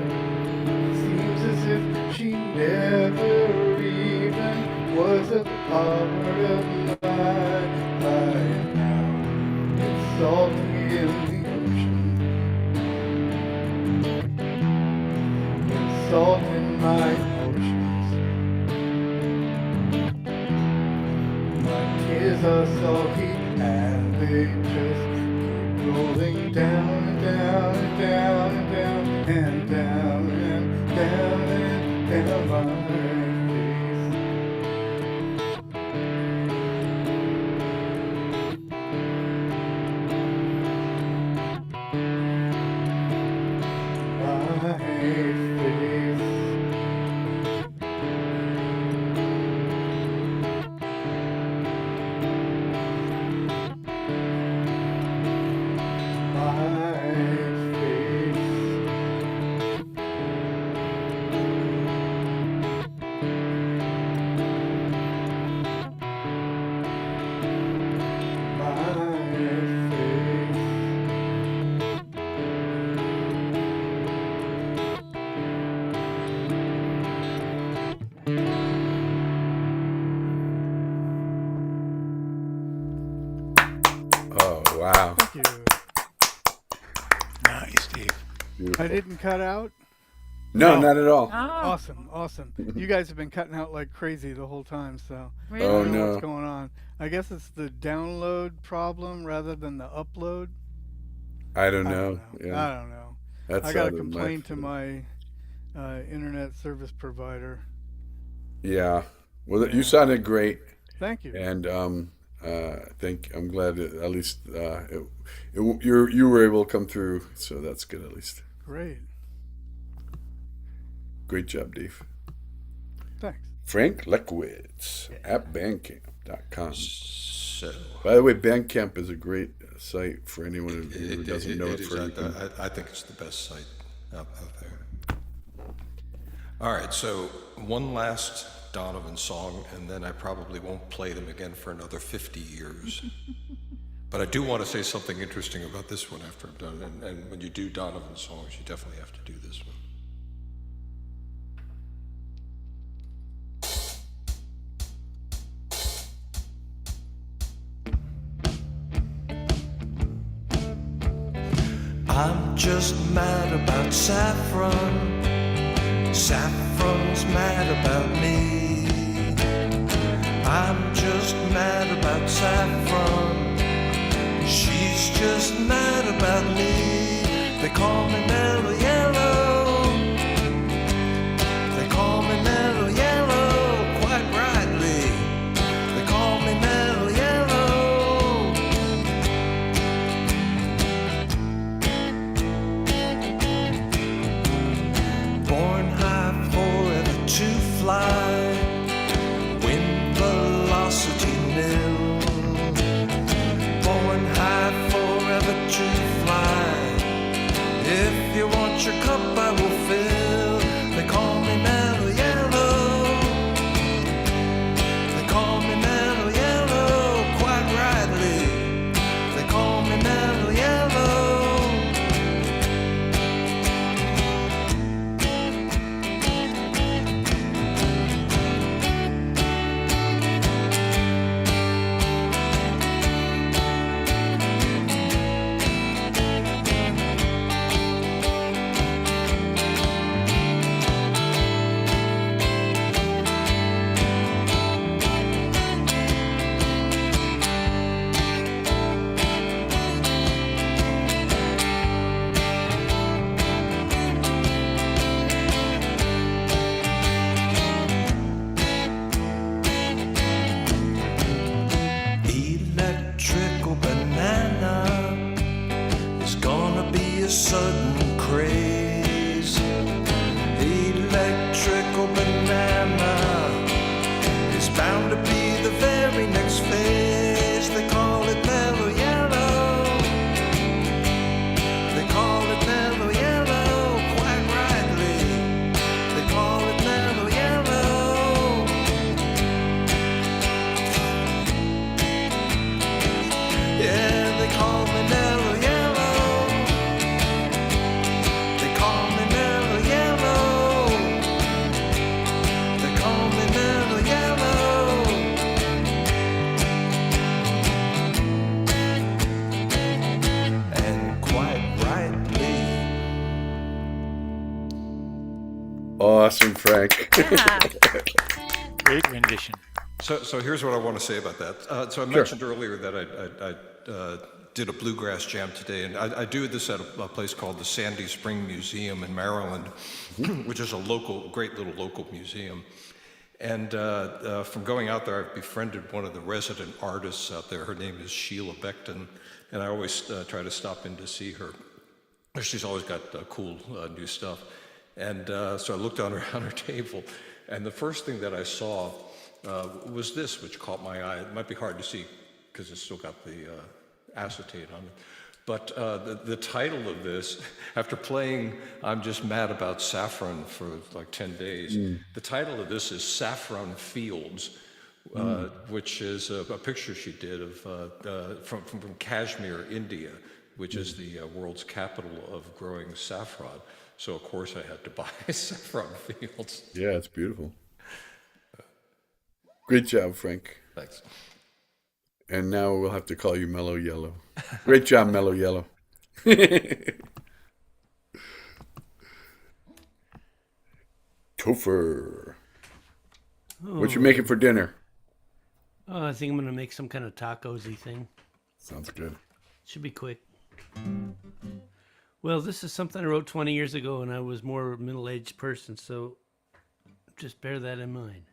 It seems as if she never even was a part of my life now. It's salty in the ocean. Salt in my oceans. My tears are salty and they just keep rolling down and down and down and down and down and down and down my face. My face. Oh, wow. Thank you. Nice, Dave. Beautiful. I didn't cut out. No, not at all. Oh, Awesome, awesome. You guys have been cutting out like crazy the whole time, so I Oh, don't know no. what's going on. I guess it's the download problem rather than the upload. I don't I know. don't know. Yeah. I don't know. That's I got out to of my complain to field. my internet service provider. Yeah. Well, Yeah. you sounded great. Thank you. And I'm glad that at least you were able to come through, so that's good at least. Great. Great job, Dave. Thanks. Frank Lekowitz at Bandcamp.com. So By the way, Bandcamp is a great site for anyone who doesn't know it. is. For anything. I think it's the best site out there. All right, so one last Donovan song, and then I probably won't play them again for another 50 years. But I do want to say something interesting about this one after I'm done. And when you do Donovan songs, you definitely have to do this one. I'm just mad about Saffron. Saffron's mad about me. I'm just mad about Saffron. She's just mad about me. They call me Mellow Yellow. They call me Mellow Yellow, quite rightly. They call me Mellow Yellow. Born high forever to fly, wind velocity nil. Born high forever to fly. If you want your cup, I will fill. They call me Mellow Yellow. They call me Mellow Yellow, quite rightly. They call me Mellow Yellow. Electrical banana is gonna be a sudden craze. Electrical banana is bound to be the very next phase. They call it Mellow Yellow. They call it Mellow Yellow, quite rightly. They call it Mellow Yellow. Yeah, they call me Mellow Yellow. They call me Mellow Yellow. They call me Mellow Yellow. And quite rightly. Awesome, Frank. Yeah. Great rendition. So here's what I want to say about that. So I mentioned earlier that I did a bluegrass jam today, and I do this at a place called the Sandy Spring Museum in Maryland, which is a great little local museum. And from going out there, I've befriended one of the resident artists out there. Her name is Sheila Beckton, and I always try to stop in to see her. She's always got cool new stuff. And so I looked on her table, and the first thing that I saw was this, which caught my eye. It might be hard to see because it's still got the acetate on it. But the title of this, after playing I'm Just Mad About Saffron for like 10 days, the title of this is Saffron Fields, which is a picture she did of from Kashmir, India, which is the world's capital of growing saffron. So, of course, I had to buy Saffron Fields. Yeah, it's beautiful. Great job, Frank. Thanks. And now we'll have to call you Mellow Yellow. Great job, Mellow Yellow. Topher. What you making for dinner? Oh, I think I'm gonna make some kind of tacos-y thing. Sounds good. Should be quick. Well, this is something I wrote 20 years ago, and I was more a middle-aged person, so just bear that in mind.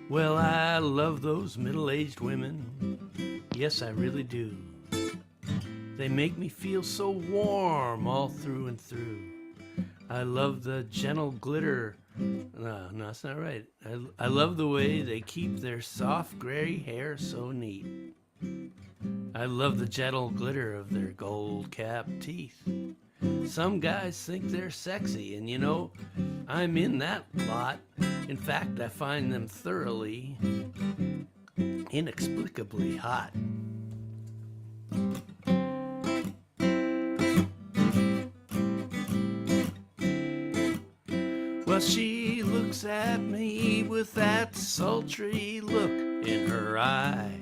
Well, I love those middle-aged women. Yes, I really do. They make me feel so warm all through and through. I love the gentle glitter. No, that's not right. I love the way they keep their soft gray hair so neat. I love the gentle glitter of their gold-capped teeth. Some guys think they're sexy, and you know, I'm in that lot. In fact, I find them thoroughly, inexplicably hot. Well, she looks at me with that sultry look in her eye.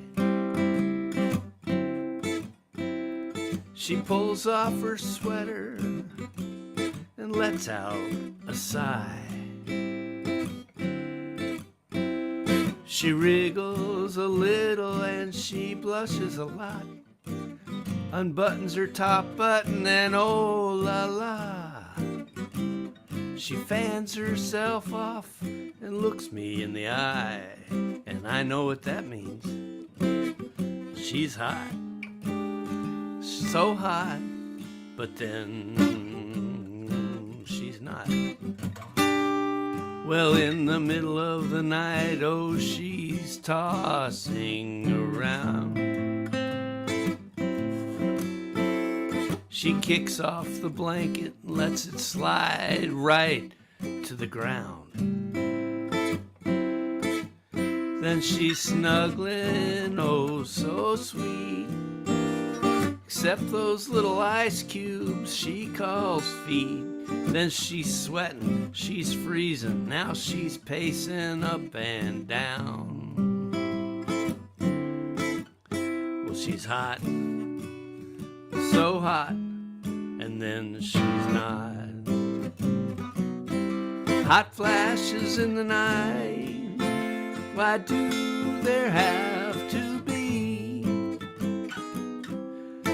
She pulls off her sweater and lets out a sigh. She wriggles a little and she blushes a lot, unbuttons her top button and oh la la. She fans herself off and looks me in the eye, and I know what that means. She's hot, so hot, but then she's not. Well, in the middle of the night, oh, she's tossing around. She kicks off the blanket and lets it slide right to the ground. Then she's snuggling, oh so sweet, except those little ice cubes she calls feet. Then she's sweating, she's freezing, now she's pacing up and down. Well, she's hot, so hot, and then she's not. Hot flashes in the night, why do there have to be?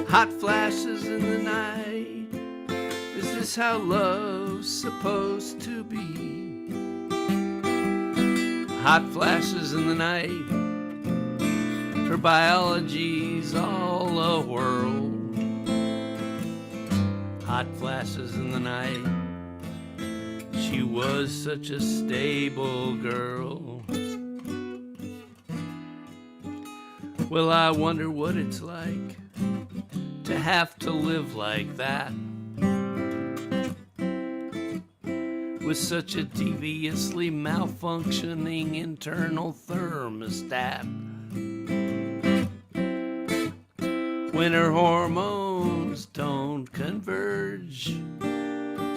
Hot flashes in the night, is this how love's supposed to be? Hot flashes in the night, her biology's all a whirl. Hot flashes in the night, she was such a stable girl. Well, I wonder what it's like to have to live like that, with such a deviously malfunctioning internal thermostat. When her hormones don't converge,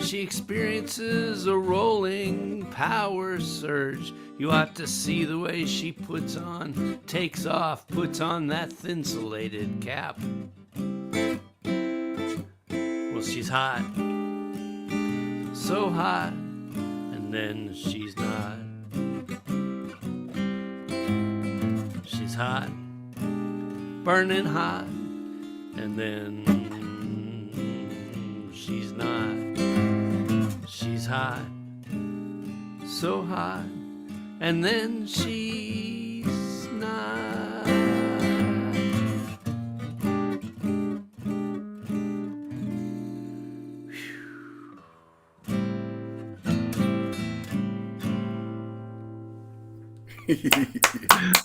she experiences a rolling power surge. You ought to see the way she puts on, takes off, puts on that thin-insulated cap. Well, she's hot, so hot, and then she's not. She's hot, burning hot, and then she's not. She's hot, so hot, and then she's not.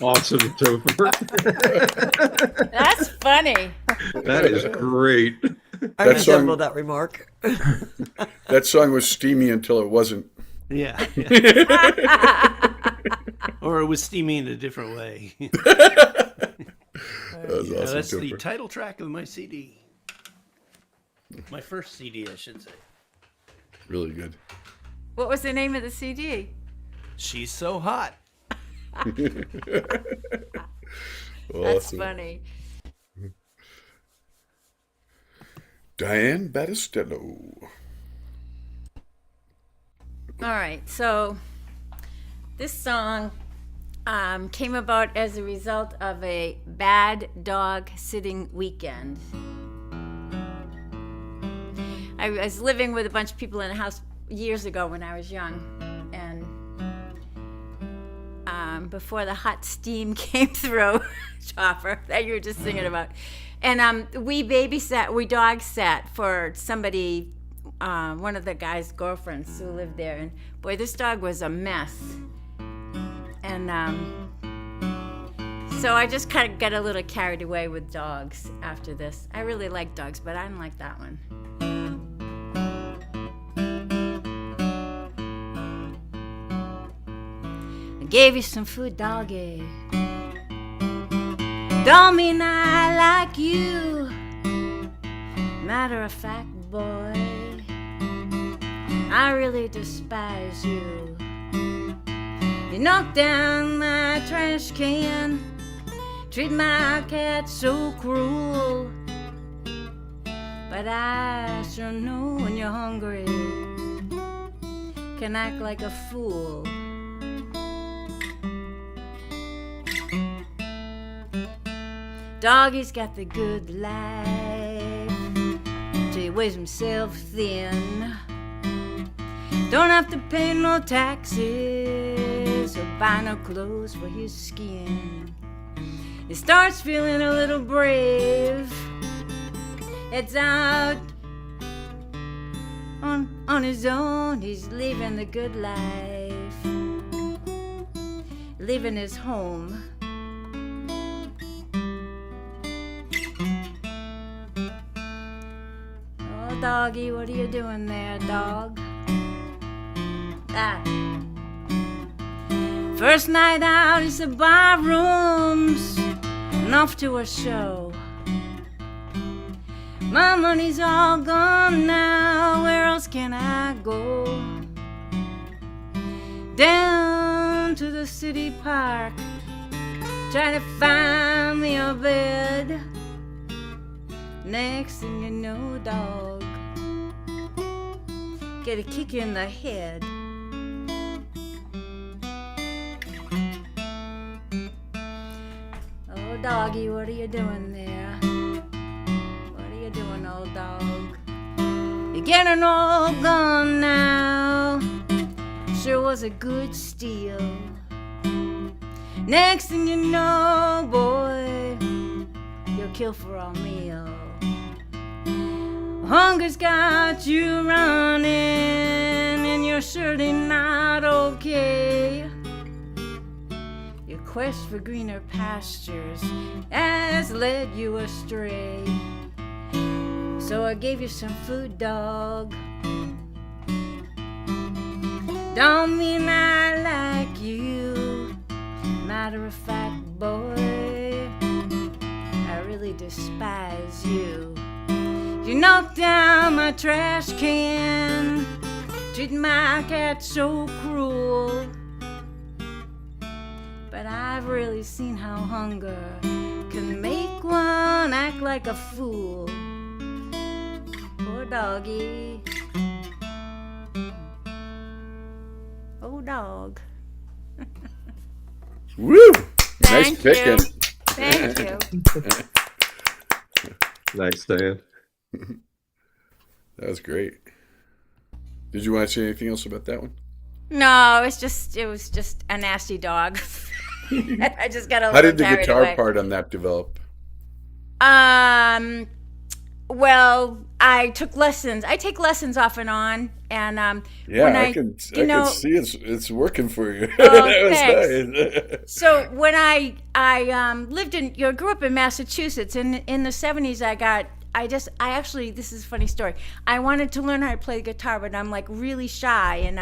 Awesome, Topher. That's funny. That is great. I That song- resemble that remark. That song was steamy until it wasn't. Yeah. Or it was steamy in a different way. That was Yeah, awesome, that's the Topher. title track of my CD. My first CD, I should say. Really good. What was the name of the CD? She's so hot. That's Awesome. funny. Diane Battistello. All right, so this song came about as a result of a bad dog sitting weekend. I was living with a bunch of people in a house years ago when I was young, and before the hot steam came through, Chopper, that you were just singing about. And we dog sat for somebody, one of the guy's girlfriends who lived there. And boy, this dog was a mess. And so I just kind of got a little carried away with dogs after this. I really like dogs, but I didn't like that one. I gave you some food, doggy. Don't mean I like you. Matter of fact, boy, I really despise you. You knocked down my trash can, treat my cat so cruel. But I sure know when you're hungry, can act like a fool. Doggy's got the good life till he weighs himself thin. Don't have to pay no taxes or buy no clothes for his skin. He starts feeling a little brave. It's out on his own. He's living the good life, leaving his home. Oh, doggy, what are you doing there, dog? First night out is the bar rooms and off to a show. My money's all gone now, where else can I go? Down to the city park, try to find me a bed. Next thing you know, dog, get a kick in the head. Oh, doggy, what are you doing there? What are you doing, old dog? You're getting all gone now. Sure was a good steal. Next thing you know, boy, you'll kill for a meal. Hunger's got you running, and you're surely not okay. Your quest for greener pastures has led you astray. So I gave you some food, dog. Don't mean I like you. Matter of fact, boy, I really despise you. You knocked down my trash can, treat my cat so cruel. But I've really seen how hunger can make one act like a fool. Poor doggy. Oh, dog. Woo! Nice Thank picking. you. Thank you. Nice, Diane. That was great. Did you want to say anything else about that one? No, it was just a nasty dog. I just got a little How did the carried guitar away. part on that develop? Well, I took lessons. I take lessons off and on, and Yeah, when I can see it's working for you. Oh, That was thanks. nice. So when I grew up in Massachusetts in the 70s, I actually, this is a funny story. I wanted to learn how to play guitar, but I'm like really shy, and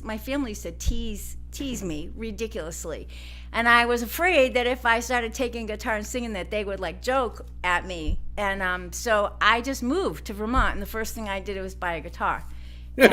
my family said tease me ridiculously. And I was afraid that if I started taking guitar and singing that they would like joke at me. And so I just moved to Vermont, and the first thing I did was buy a guitar. And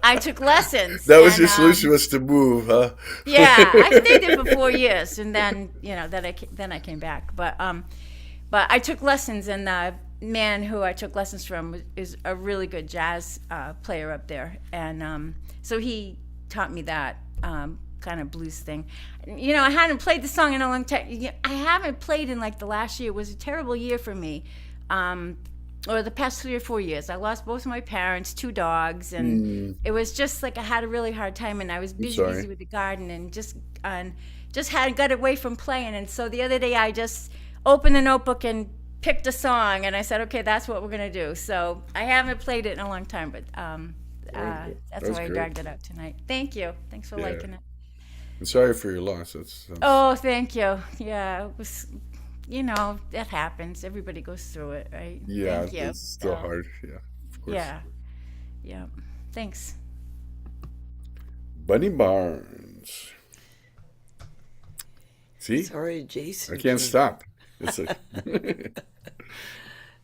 I took lessons. That was your solution, was to move, huh? Yeah, I stayed there for 4 years, and then then I came back. But I took lessons, and the man who I took lessons from is a really good jazz player up there, and so he taught me that kind of blues thing. I hadn't played the song in a long time. I haven't played in like the last year. It was a terrible year for me. Or the past 3 or 4 years. I lost both of my parents, 2 dogs, and it was just like I had a really hard time, and I was busy with the garden, and just hadn't got away from playing. And so the other day I just opened the notebook and picked a song, and I said, okay, that's what we're gonna do. So I haven't played it in a long time, but that's why I dragged it out tonight. Thank you. Thanks for liking it. I'm sorry for your loss. Oh, thank you. Yeah, it was. That happens. Everybody goes through it, right? Yeah, Thank you. it's still hard. Yeah, of course. Yeah. Thanks. Bunny Barnes. See? Sorry, Jason. I can't stop. It's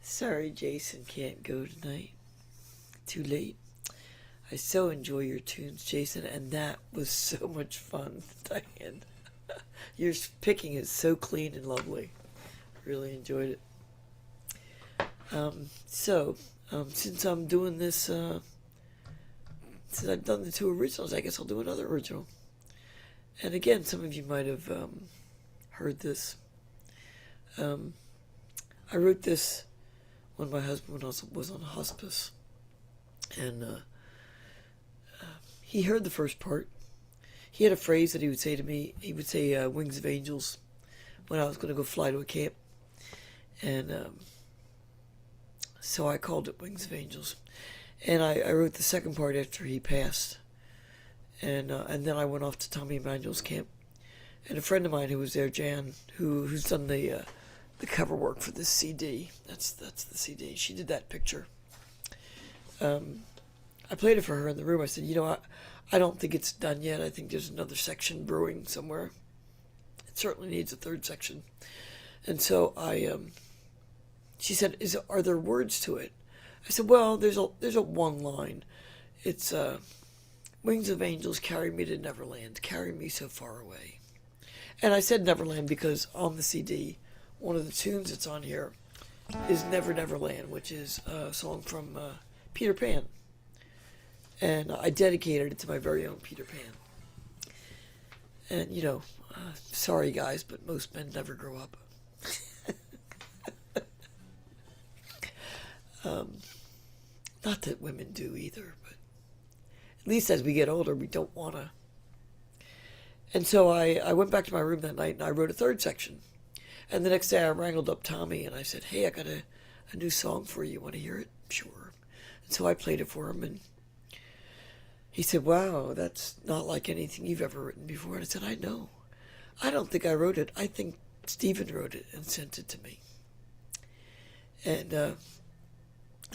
Sorry, Jason can't go tonight. Too late. I so enjoy your tunes, Jason, and that was so much fun, Diane. Your picking is so clean and lovely. Really enjoyed it. Since I'm doing this, since I've done the two originals, I guess I'll do another original. And again, some of you might have heard this. I wrote this when my husband was on hospice. And he heard the first part. He had a phrase that he would say to me. He would say, "Wings of Angels," when I was going to go fly to a camp. And so I called it Wings of Angels. And I wrote the second part after he passed. And then I went off to Tommy Emmanuel's camp. And a friend of mine who was there, Jan, who's done the cover work for this CD. That's the CD. She did that picture. I played it for her in the room. I said, I don't think it's done yet. I think there's another section brewing somewhere. It certainly needs a third section. And so she said, are there words to it? I said, well, there's a one line. It's "Wings of Angels, carry me to Neverland, carry me so far away." And I said Neverland because on the CD, one of the tunes that's on here is Never Neverland, which is a song from Peter Pan. And I dedicated it to my very own Peter Pan. And, sorry guys, but most men never grow up. Not that women do either, but at least as we get older, we don't want to. And so I went back to my room that night and I wrote a third section. And the next day I wrangled up Tommy and I said, "Hey, I got a new song for you. Want to hear it?" "Sure." And so I played it for him and he said, "Wow, that's not like anything you've ever written before." And I said, "I know. I don't think I wrote it. I think Stephen wrote it and sent it to me." And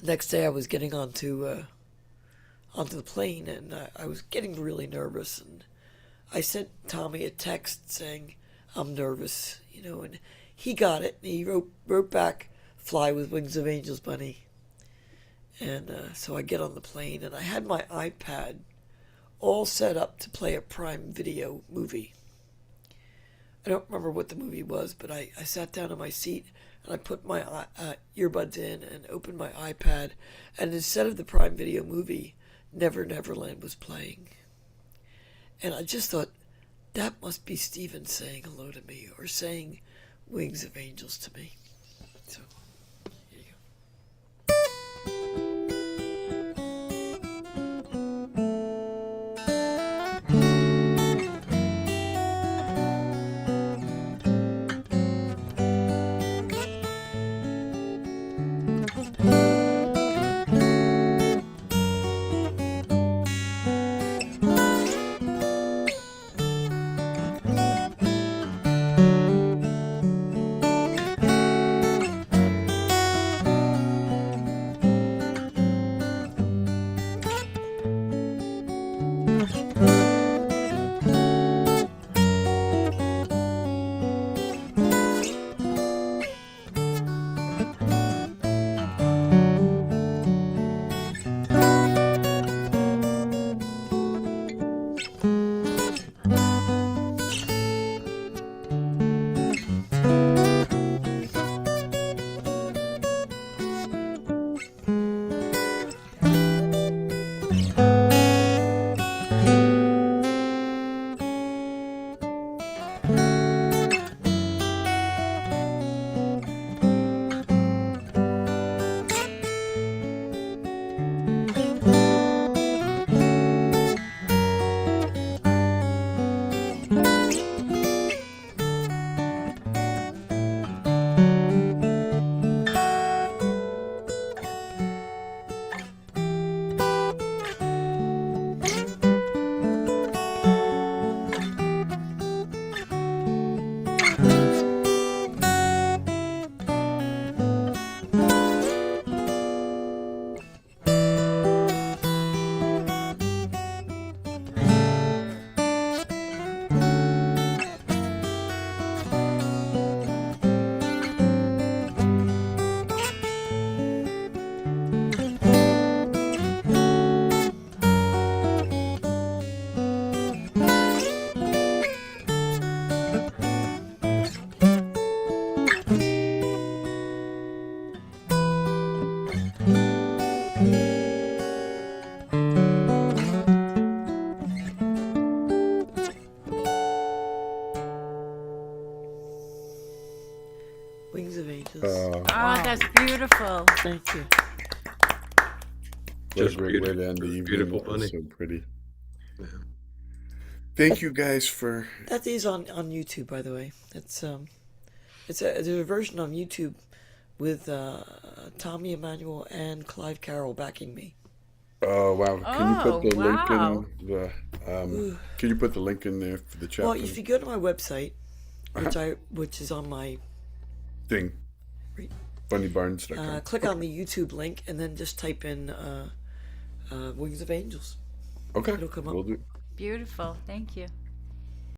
next day I was getting onto the plane and I was getting really nervous. And I sent Tommy a text saying, "I'm nervous," and he got it. And he wrote back, "Fly with Wings of Angels, Bunny." And so I get on the plane and I had my iPad all set up to play a Prime Video movie. I don't remember what the movie was, but I sat down in my seat and I put my earbuds in and opened my iPad, and instead of the Prime Video movie, Never Neverland was playing. And I just thought, that must be Stephen saying hello to me or saying Wings of Angels to me. So, here you go. Oh, that's beautiful. Thank you. What a Just great way to end the evening. beautiful, That was Bunny. so pretty. Yeah. Thank you guys for. That is on YouTube, by the way. There's a version on YouTube with Tommy Emmanuel and Clive Carroll backing me. Oh wow! Can you put the link wow. in the? Can you put the link in there for the chat? Well, if you go to my website, Uh-huh. which is on my Thing. Right. BunnyBarnes.com. click on the YouTube link and then just type in Wings of Angels. Okay. It'll come up. We'll do. Beautiful. Thank you.